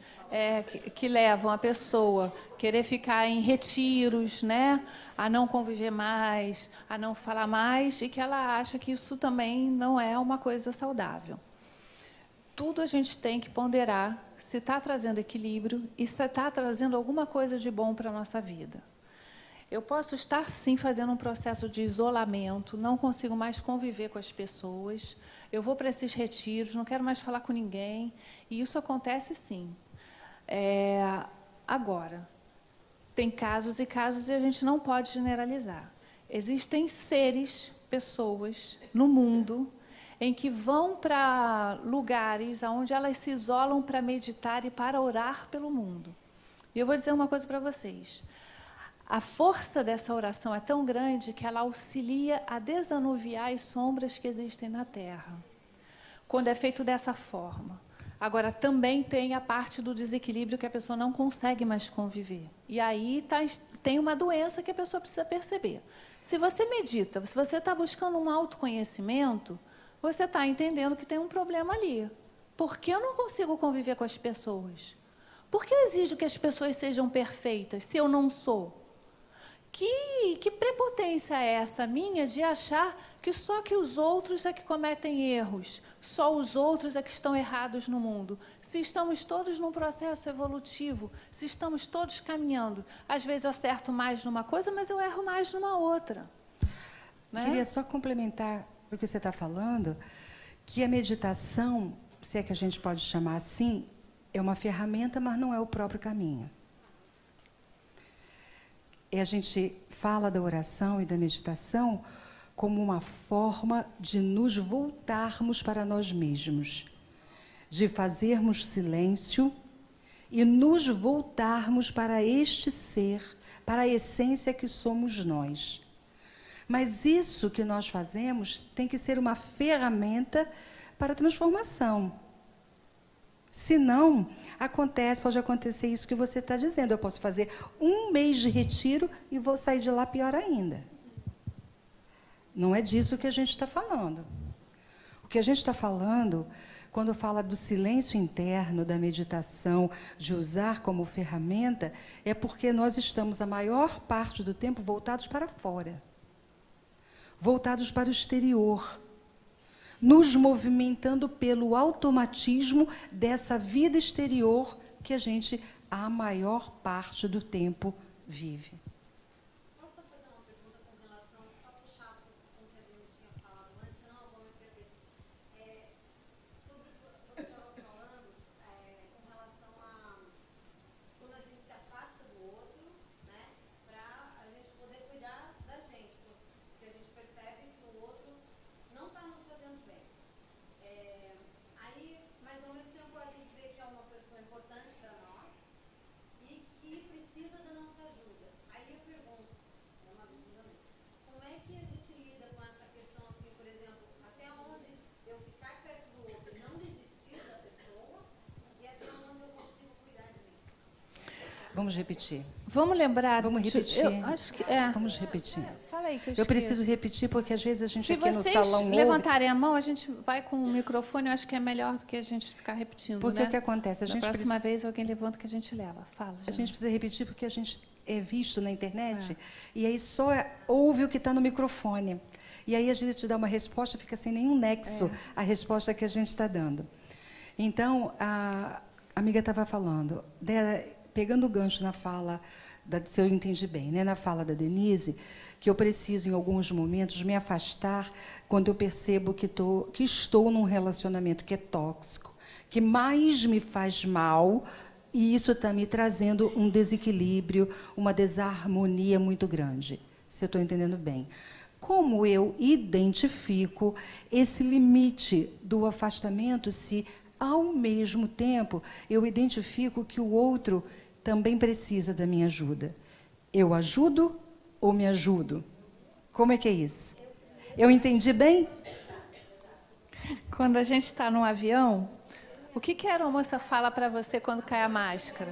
que levam a pessoa a querer ficar em retiros, né? A não conviver mais, a não falar mais, e que ela acha que isso também não é uma coisa saudável. Tudo a gente tem que ponderar se está trazendo equilíbrio e se está trazendo alguma coisa de bom para a nossa vida. Eu posso estar, sim, fazendo um processo de isolamento, não consigo mais conviver com as pessoas, eu vou para esses retiros, não quero mais falar com ninguém, e isso acontece, sim. Agora, tem casos e casos e a gente não pode generalizar. Existem seres, pessoas, no mundo, em que vão para lugares onde elas se isolam para meditar e para orar pelo mundo. E eu vou dizer uma coisa para vocês. A força dessa oração é tão grande que ela auxilia a desanuviar as sombras que existem na Terra, quando é feito dessa forma. Agora, também tem a parte do desequilíbrio que a pessoa não consegue mais conviver. E aí tem uma doença que a pessoa precisa perceber. Se você medita, se você está buscando um autoconhecimento, você está entendendo que tem um problema ali. Por que eu não consigo conviver com as pessoas? Por que eu exijo que as pessoas sejam perfeitas, se eu não sou? Que prepotência é essa minha de achar que só que os outros é que cometem erros, só os outros é que estão errados no mundo? Se estamos todos num processo evolutivo, se estamos todos caminhando, às vezes eu acerto mais numa coisa, mas eu erro mais numa outra. Né? Queria só complementar o que você está falando, que a meditação, se é que a gente pode chamar assim, é uma ferramenta, mas não é o próprio caminho. E a gente fala da oração e da meditação como uma forma de nos voltarmos para nós mesmos, de fazermos silêncio e nos voltarmos para este ser, para a essência que somos nós. Mas isso que nós fazemos tem que ser uma ferramenta para a transformação. Senão, pode acontecer isso que você está dizendo. Eu posso fazer 1 mês de retiro e vou sair de lá pior ainda. Não é disso que a gente está falando. O que a gente está falando, quando fala do silêncio interno, da meditação, de usar como ferramenta, é porque nós estamos, a maior parte do tempo, voltados para fora. Voltados para o exterior. Nos movimentando pelo automatismo dessa vida exterior que a gente, a maior parte do tempo, vive. Posso fazer uma pergunta com relação, só puxar com o que a Denise tinha falado antes, senão eu vou me perder. Sobre o que você estava falando, com relação a quando a gente se afasta do outro, né, para a gente poder cuidar da gente, porque a gente percebe que o outro não está nos fazendo bem. Aí, mas ao mesmo tempo a gente vê que é uma pessoa importante para nós e que precisa da nossa ajuda. Aí eu pergunto, uma dúvida mesmo, como é que a gente lida com essa questão, assim, por exemplo, até onde eu ficar perto do outro e não desistir da pessoa e até onde eu consigo cuidar de mim? Vamos repetir. Vamos lembrar... Vamos repetir. Eu acho que Vamos repetir. Fala aí que eu Eu preciso esqueço. repetir, porque às vezes a gente Se aqui no vocês salão levantarem a mão, a gente vai com o microfone, eu acho que é melhor do que a gente ficar repetindo, Porque né? o que acontece? Na próxima vez, alguém levanta que a gente leva. Fala, A gente precisa repetir porque a gente é visto na internet, É. e aí só ouve o que está no microfone. E aí a gente dá uma resposta, fica sem nenhum nexo a resposta que a gente está dando. Então, a amiga estava falando, pegando o gancho na fala, se eu entendi bem, né, na fala da Denise, que eu preciso, em alguns momentos, me afastar quando eu percebo que estou num relacionamento que é tóxico, que mais me faz mal, e isso está me trazendo um desequilíbrio, uma desarmonia muito grande, se eu estou entendendo bem. Como eu identifico esse limite do afastamento, se ao mesmo tempo, eu identifico que o outro também precisa da minha ajuda. Eu ajudo ou me ajudo? Como é que é isso? Eu entendi bem? Quando a gente está num avião, o que a aeromoça fala para você quando cai a máscara?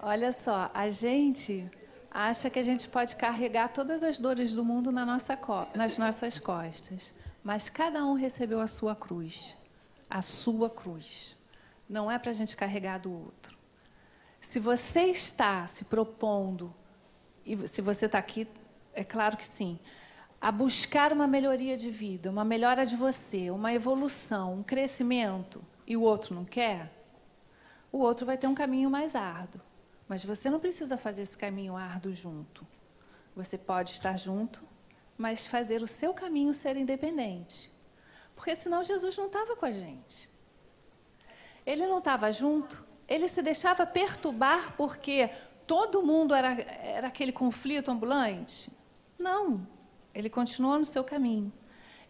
Olha só, a gente acha que a gente pode carregar todas as dores do mundo nas nossas costas, mas cada um recebeu a sua cruz. A sua cruz. Não é para a gente carregar do outro. Se você está se propondo, e se você está aqui, é claro que sim, a buscar uma melhoria de vida, uma melhora de você, uma evolução, um crescimento, e o outro não quer, o outro vai ter um caminho mais árduo. Mas você não precisa fazer esse caminho árduo junto. Você pode estar junto, mas fazer o seu caminho ser independente. Porque senão Jesus não estava com a gente. Ele não estava junto, ele se deixava perturbar porque todo mundo era aquele conflito ambulante? Não, ele continuou no seu caminho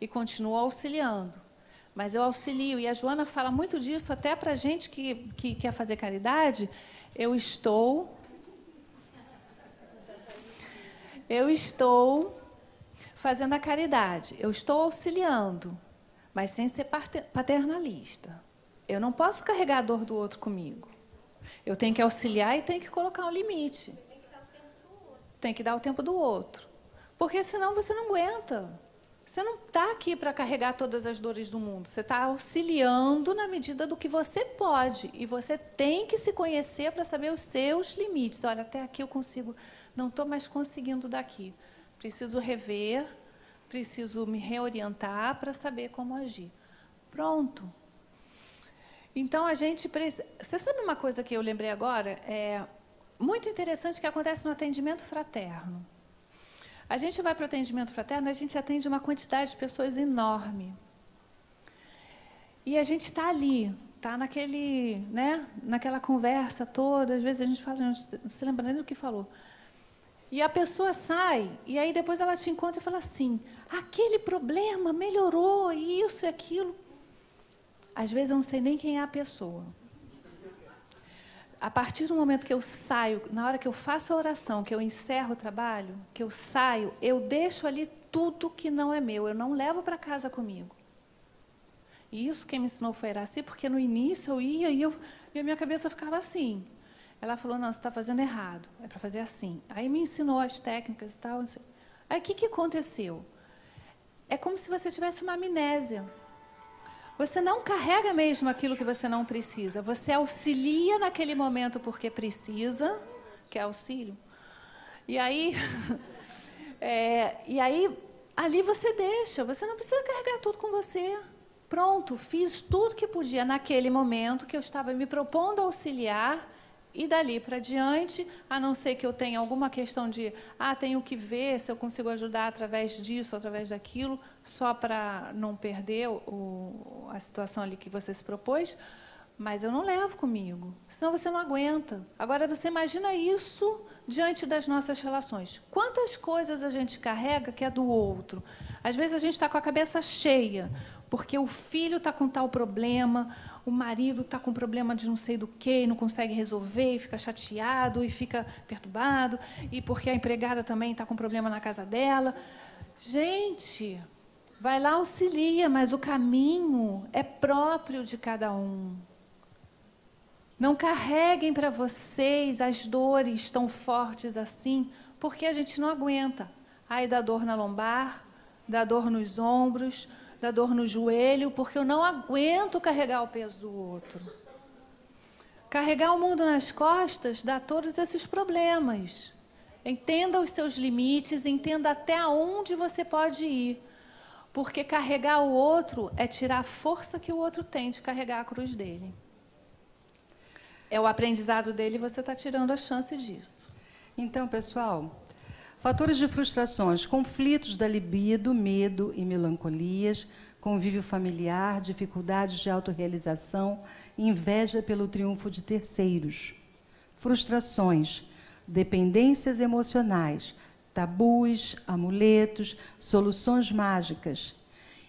e continuou auxiliando. Mas eu auxilio, e a Joana fala muito disso até para a gente que quer fazer caridade. Eu estou fazendo a caridade, eu estou auxiliando, mas sem ser paternalista. Eu não posso carregar a dor do outro comigo. Eu tenho que auxiliar e tenho que colocar um limite. Tem que dar o tempo do outro. Porque senão você não aguenta. Você não está aqui para carregar todas as dores do mundo. Você está auxiliando na medida do que você pode. E você tem que se conhecer para saber os seus limites. Olha, até aqui eu consigo, não estou mais conseguindo daqui. Preciso rever, preciso me reorientar para saber como agir. Pronto. Então, a gente precisa... Você sabe uma coisa que eu lembrei agora? É muito interessante que acontece no atendimento fraterno. A gente vai para o atendimento fraterno, a gente atende uma quantidade de pessoas enorme. E a gente está ali, está naquela conversa toda, às vezes a gente fala, não se lembra nem do que falou. E a pessoa sai, e aí depois ela te encontra e fala assim, aquele problema melhorou, isso e aquilo. Às vezes eu não sei nem quem é a pessoa. A partir do momento que eu saio, na hora que eu faço a oração, que eu encerro o trabalho, que eu saio, eu deixo ali tudo que não é meu, eu não levo para casa comigo. E isso quem me ensinou foi a Iraci, porque no início eu ia e a minha cabeça ficava assim. Ela falou, não, você está fazendo errado, é para fazer assim. Aí me ensinou as técnicas e tal. Não sei. Aí o que aconteceu? É como se você tivesse uma amnésia. Você não carrega mesmo aquilo que você não precisa. Você auxilia naquele momento porque precisa, que é auxílio. E aí, ali você deixa. Você não precisa carregar tudo com você. Pronto, fiz tudo que podia naquele momento que eu estava me propondo auxiliar. E dali para diante, a não ser que eu tenha alguma questão de tenho que ver se eu consigo ajudar através disso, através daquilo, só para não perder a situação ali que você se propôs, mas eu não levo comigo, senão você não aguenta. Agora, você imagina isso diante das nossas relações. Quantas coisas a gente carrega que é do outro? Às vezes a gente está com a cabeça cheia, porque o filho está com tal problema, o marido está com problema de não sei do que, e não consegue resolver, e fica chateado, e fica perturbado, e porque a empregada também está com problema na casa dela. Gente, vai lá, auxilia, mas o caminho é próprio de cada um. Não carreguem para vocês as dores tão fortes assim, porque a gente não aguenta. Aí dá dor na lombar, dá dor nos ombros, dá dor no joelho, porque eu não aguento carregar o peso do outro. Carregar o mundo nas costas dá todos esses problemas. Entenda os seus limites, entenda até onde você pode ir. Porque carregar o outro é tirar a força que o outro tem de carregar a cruz dele. É o aprendizado dele e você está tirando a chance disso. Então, pessoal, fatores de frustrações, conflitos da libido, medo e melancolias, convívio familiar, dificuldades de autorrealização, inveja pelo triunfo de terceiros. Frustrações, dependências emocionais, tabus, amuletos, soluções mágicas.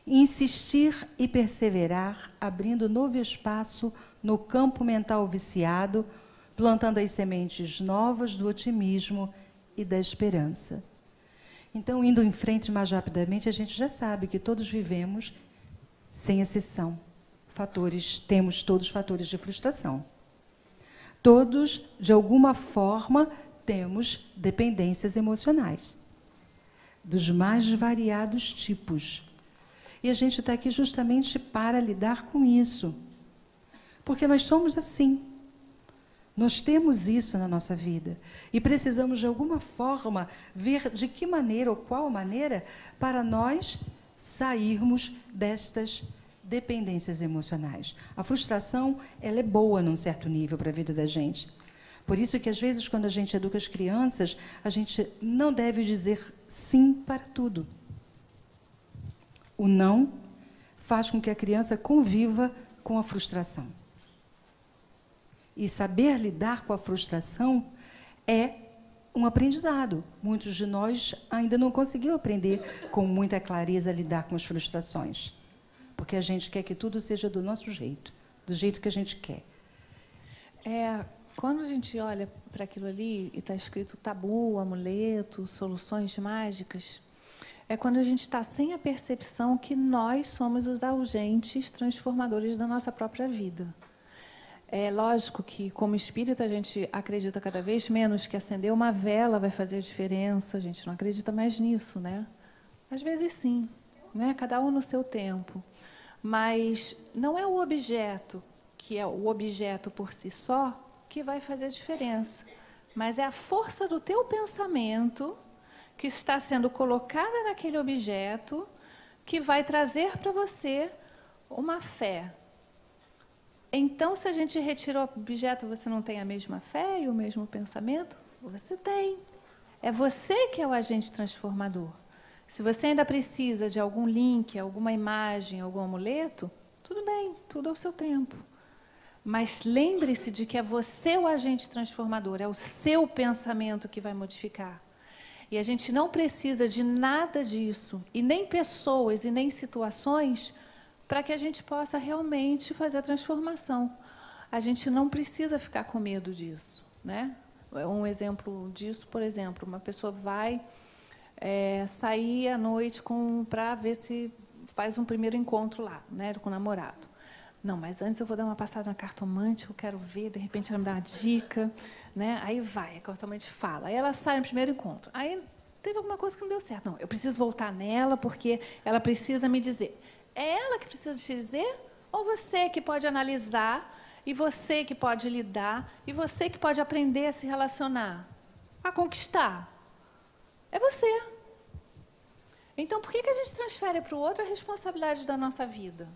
Insistir e perseverar, abrindo novo espaço no campo mental viciado, plantando as sementes novas do otimismo e da esperança. Então, indo em frente mais rapidamente, a gente já sabe que todos vivemos, sem exceção, temos todos fatores de frustração. Todos, de alguma forma, temos dependências emocionais, dos mais variados tipos. E a gente está aqui justamente para lidar com isso. Porque nós somos assim. Nós temos isso na nossa vida. E precisamos, de alguma forma, ver de que maneira ou qual maneira para nós sairmos destas dependências emocionais. A frustração, ela é boa num certo nível para a vida da gente. Por isso que, às vezes, quando a gente educa as crianças, a gente não deve dizer sim para tudo. O não faz com que a criança conviva com a frustração. E saber lidar com a frustração é um aprendizado. Muitos de nós ainda não conseguiram aprender com muita clareza a lidar com as frustrações. Porque a gente quer que tudo seja do nosso jeito, do jeito que a gente quer. Quando a gente olha para aquilo ali e está escrito tabu, amuleto, soluções mágicas, é quando a gente está sem a percepção que nós somos os agentes transformadores da nossa própria vida. É lógico que, como espírita, a gente acredita cada vez menos que acender uma vela vai fazer a diferença. A gente não acredita mais nisso, né? Às vezes, sim, né? Cada um no seu tempo. Mas não é o objeto, que é o objeto por si só, que vai fazer a diferença. Mas é a força do teu pensamento que está sendo colocada naquele objeto que vai trazer para você uma fé. Então, se a gente retira o objeto, você não tem a mesma fé e o mesmo pensamento? Você tem. É você que é o agente transformador. Se você ainda precisa de algum link, alguma imagem, algum amuleto, tudo bem, tudo ao seu tempo. Mas lembre-se de que é você o agente transformador, é o seu pensamento que vai modificar. E a gente não precisa de nada disso, e nem pessoas, e nem situações, para que a gente possa realmente fazer a transformação. A gente não precisa ficar com medo disso, né? Um exemplo disso, por exemplo, uma pessoa vai sair à noite para ver se faz um primeiro encontro lá, né, com o namorado. Não, mas antes eu vou dar uma passada na cartomante, eu quero ver, de repente ela me dá uma dica, né? Aí vai, a cartomante fala. Aí ela sai no primeiro encontro. Aí teve alguma coisa que não deu certo. Não, eu preciso voltar nela porque ela precisa me dizer. É ela que precisa te dizer? Ou você que pode analisar, e você que pode lidar, e você que pode aprender a se relacionar, a conquistar? É você. Então, por que a gente transfere para o outro a responsabilidade da nossa vida?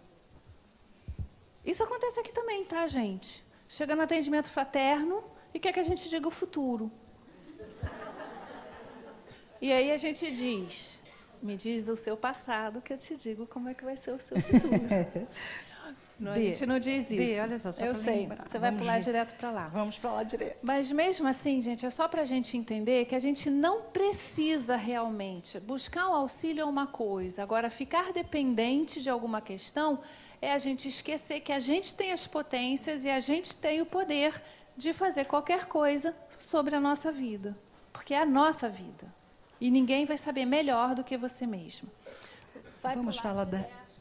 Isso acontece aqui também, tá, gente? Chega no atendimento fraterno e quer que a gente diga o futuro. E aí a gente diz, me diz o seu passado que eu te digo como é que vai ser o seu futuro. Não, a gente não diz isso. Olha só eu sei, lembrar. Você vai pular direto para lá. Vamos para lá direto. Mas mesmo assim, gente, é só para a gente entender que a gente não precisa realmente. Buscar um auxílio é uma coisa. Agora, ficar dependente de alguma questão é a gente esquecer que a gente tem as potências e a gente tem o poder de fazer qualquer coisa sobre a nossa vida. Porque é a nossa vida. E ninguém vai saber melhor do que você mesmo.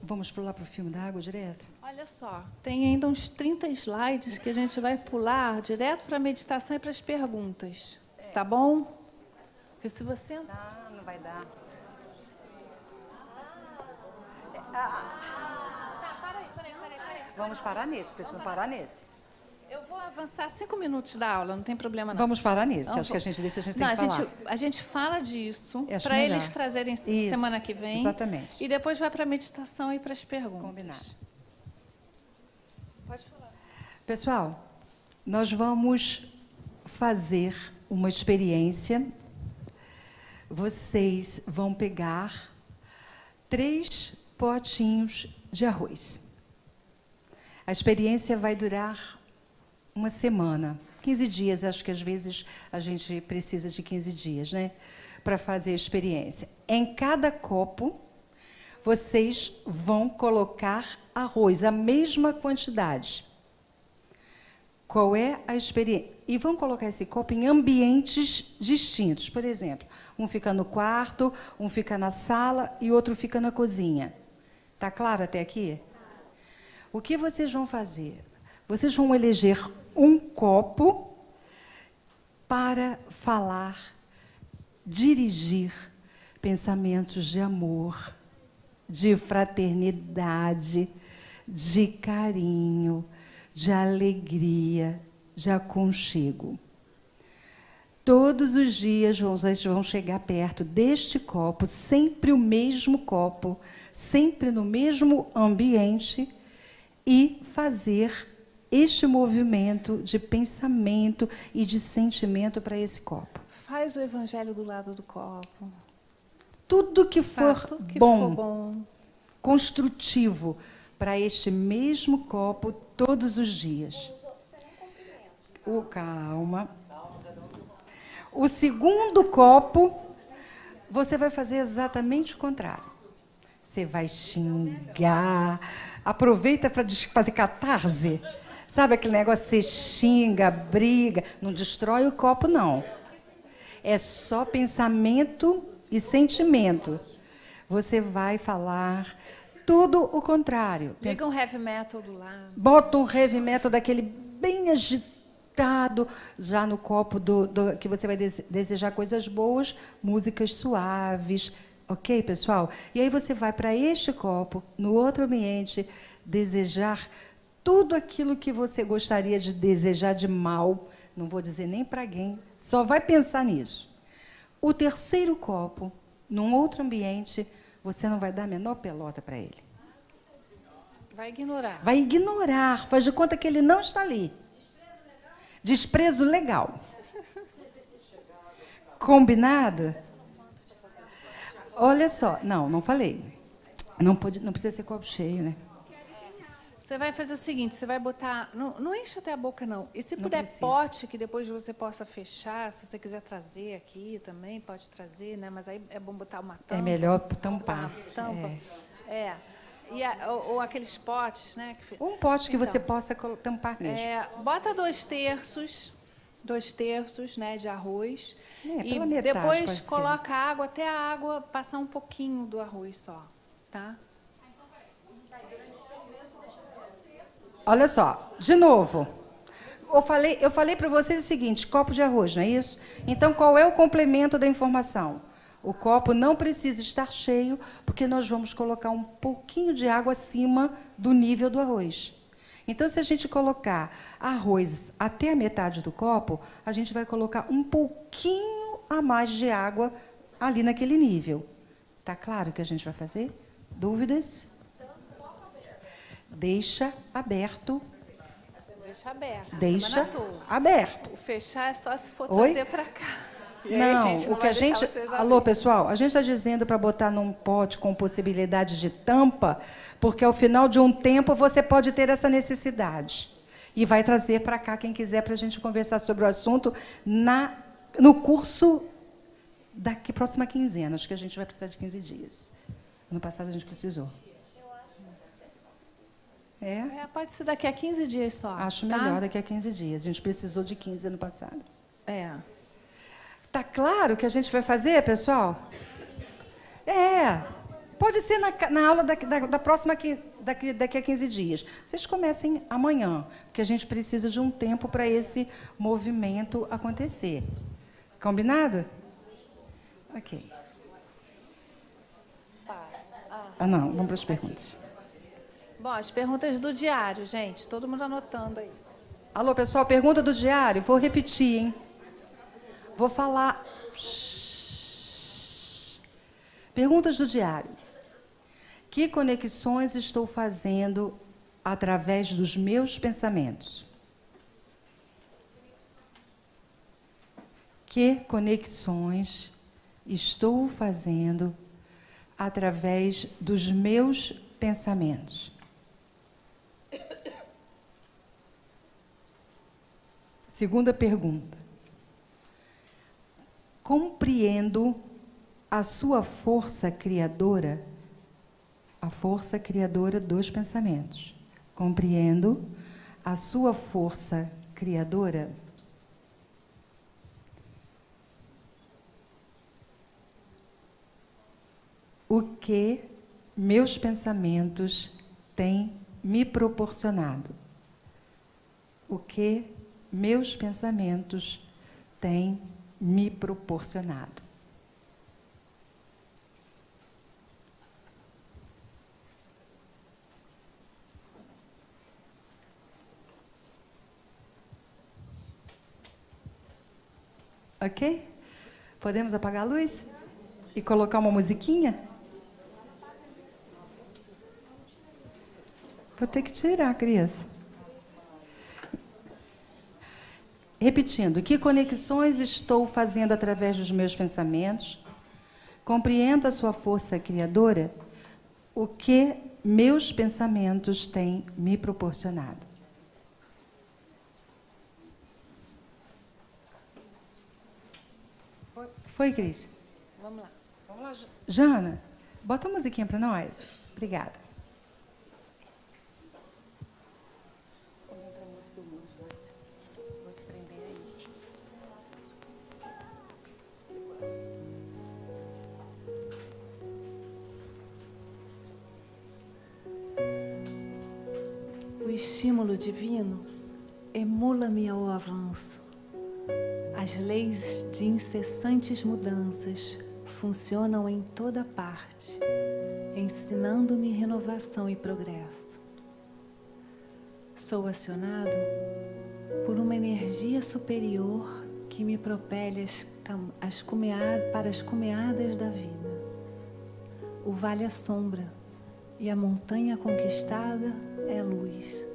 Vamos pular para o filme da água direto? Olha só, tem ainda uns 30 slides que a gente vai pular direto para a meditação e para as perguntas. Tá bom? Porque se você... Não vai dar. Peraí. Vamos parar nesse, precisamos parar nesse. Eu vou avançar 5 minutos da aula, não tem problema não. Vamos parar nesse, acho que a gente tem que falar. A gente fala disso para eles trazerem semana que vem. Exatamente. E depois vai para a meditação e para as perguntas. Combinado. Pode falar. Pessoal, nós vamos fazer uma experiência. Vocês vão pegar 3 potinhos de arroz. A experiência vai durar uma semana. 15 dias, acho que às vezes a gente precisa de 15 dias, né? Para fazer a experiência. Em cada copo, vocês vão colocar arroz, a mesma quantidade. Qual é a experiência? E vão colocar esse copo em ambientes distintos. Por exemplo, um fica no quarto, um fica na sala e outro fica na cozinha. Está claro até aqui? O que vocês vão fazer? Vocês vão eleger um copo para falar, dirigir pensamentos de amor, de fraternidade, de carinho, de alegria, de aconchego. Todos os dias vocês vão chegar perto deste copo, sempre o mesmo copo, sempre no mesmo ambiente, e fazer este movimento de pensamento e de sentimento para esse copo. Faz o evangelho do lado do copo. Tudo que for, Tudo que bom, for bom, construtivo, para este mesmo copo todos os dias. Calma. O segundo copo, você vai fazer exatamente o contrário. Você vai xingar. Aproveita para fazer catarse. Sabe aquele negócio, você xinga, briga. Não destrói o copo, não. É só pensamento e sentimento. Você vai falar tudo o contrário. liga um heavy metal do lado. Bota um heavy metal daquele bem agitado, já no copo que você vai desejar coisas boas, músicas suaves. Ok, pessoal? E aí você vai para este copo, no outro ambiente, desejar tudo aquilo que você gostaria de desejar de mal. Não vou dizer nem para alguém, só vai pensar nisso. O terceiro copo, num outro ambiente, você não vai dar a menor pelota para ele. Vai ignorar. Vai ignorar, faz de conta que ele não está ali. Desprezo legal. Combinado? Olha só, não falei. Não precisa ser copo cheio, né? Você vai fazer o seguinte, você vai botar... Não enche até a boca, não. E se Não puder precisa. pote, que depois você possa fechar, se você quiser trazer aqui também, pode trazer, né? Mas aí é bom botar uma tampa. É melhor tampar. Tampa. Ou aqueles potes, né? Um pote que Então, você possa tampar mesmo. Bota 2/3, né, de arroz. Pela E metade, depois pode ser. coloca água até a água passar um pouquinho do arroz só, tá? Olha só, de novo. Eu falei para vocês o seguinte, copo de arroz, não é isso? Então, qual é o complemento da informação? O copo não precisa estar cheio, porque nós vamos colocar um pouquinho de água acima do nível do arroz. Então, se a gente colocar arroz até a metade do copo, a gente vai colocar um pouquinho a mais de água ali naquele nível. Está claro o que a gente vai fazer? Dúvidas? Deixa aberto. Deixa aberto. Deixa semana toda. aberto. O fechar é só se for Oi? trazer para cá. E aí, Não, gente, o que vai a gente... deixar vocês Alô, abrirem. pessoal, a gente está dizendo para botar num pote com possibilidade de tampa, porque ao final de um tempo você pode ter essa necessidade. E vai trazer para cá quem quiser para a gente conversar sobre o assunto no curso da próxima quinzena. Acho que a gente vai precisar de 15 dias. Ano passado a gente precisou. Pode ser daqui a 15 dias só. Acho tá? melhor daqui a 15 dias. A gente precisou de 15 ano passado. Tá Está claro o que a gente vai fazer, pessoal? Pode ser na aula da próxima, daqui a 15 dias. Vocês comecem amanhã, porque a gente precisa de um tempo para esse movimento acontecer. Combinado? Ok. Não, vamos para as perguntas. Bom, as perguntas do diário, gente. Todo mundo anotando aí. Alô, pessoal, pergunta do diário. Vou repetir, hein? Vou falar. Perguntas do diário. Que conexões estou fazendo através dos meus pensamentos? Que conexões estou fazendo através dos meus pensamentos? Segunda pergunta. Compreendo a sua força criadora, a força criadora dos pensamentos. Compreendo a sua força criadora. O que meus pensamentos têm me proporcionado? O que meus pensamentos têm me proporcionado? Ok? Podemos apagar a luz? E colocar uma musiquinha? Vou ter que tirar, criança. Repetindo, que conexões estou fazendo através dos meus pensamentos? Compreendo a sua força criadora? O que meus pensamentos têm me proporcionado? Foi, Cris? Vamos lá. Jana, bota uma musiquinha para nós. Obrigada. O estímulo divino emula-me ao avanço. As leis de incessantes mudanças funcionam em toda parte, ensinando-me renovação e progresso. Sou acionado por uma energia superior que me propele para as cumeadas da vida. O vale é sombra e a montanha conquistada é luz.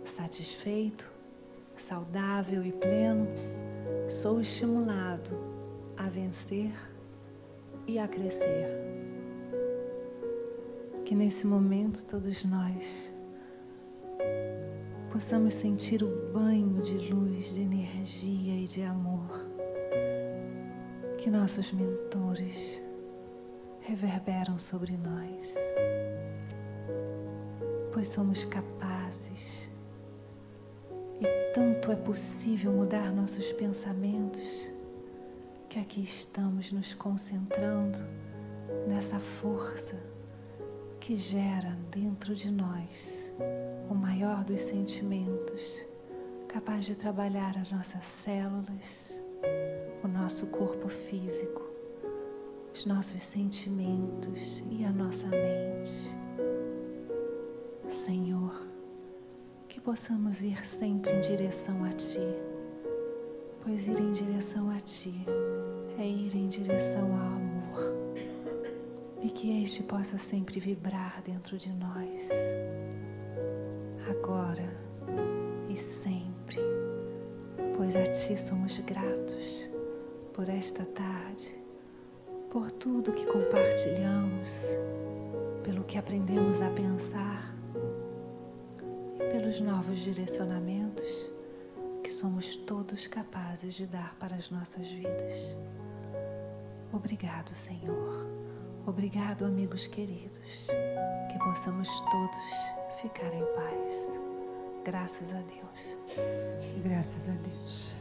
Satisfeito, saudável e pleno, sou estimulado a vencer e a crescer. Que nesse momento todos nós possamos sentir o banho de luz, de energia e de amor que nossos mentores reverberam sobre nós, pois somos capazes e tanto é possível mudar nossos pensamentos que aqui estamos nos concentrando nessa força que gera dentro de nós o maior dos sentimentos, capaz de trabalhar as nossas células, o nosso corpo físico, os nossos sentimentos e a nossa mente. Senhor, que possamos ir sempre em direção a Ti, pois ir em direção a Ti é ir em direção ao amor, e que este possa sempre vibrar dentro de nós, agora e sempre, pois a Ti somos gratos por esta tarde, por tudo que compartilhamos, pelo que aprendemos a pensar, pelos novos direcionamentos que somos todos capazes de dar para as nossas vidas. Obrigado, Senhor. Obrigado, amigos queridos. Que possamos todos ficar em paz. Graças a Deus. Graças a Deus.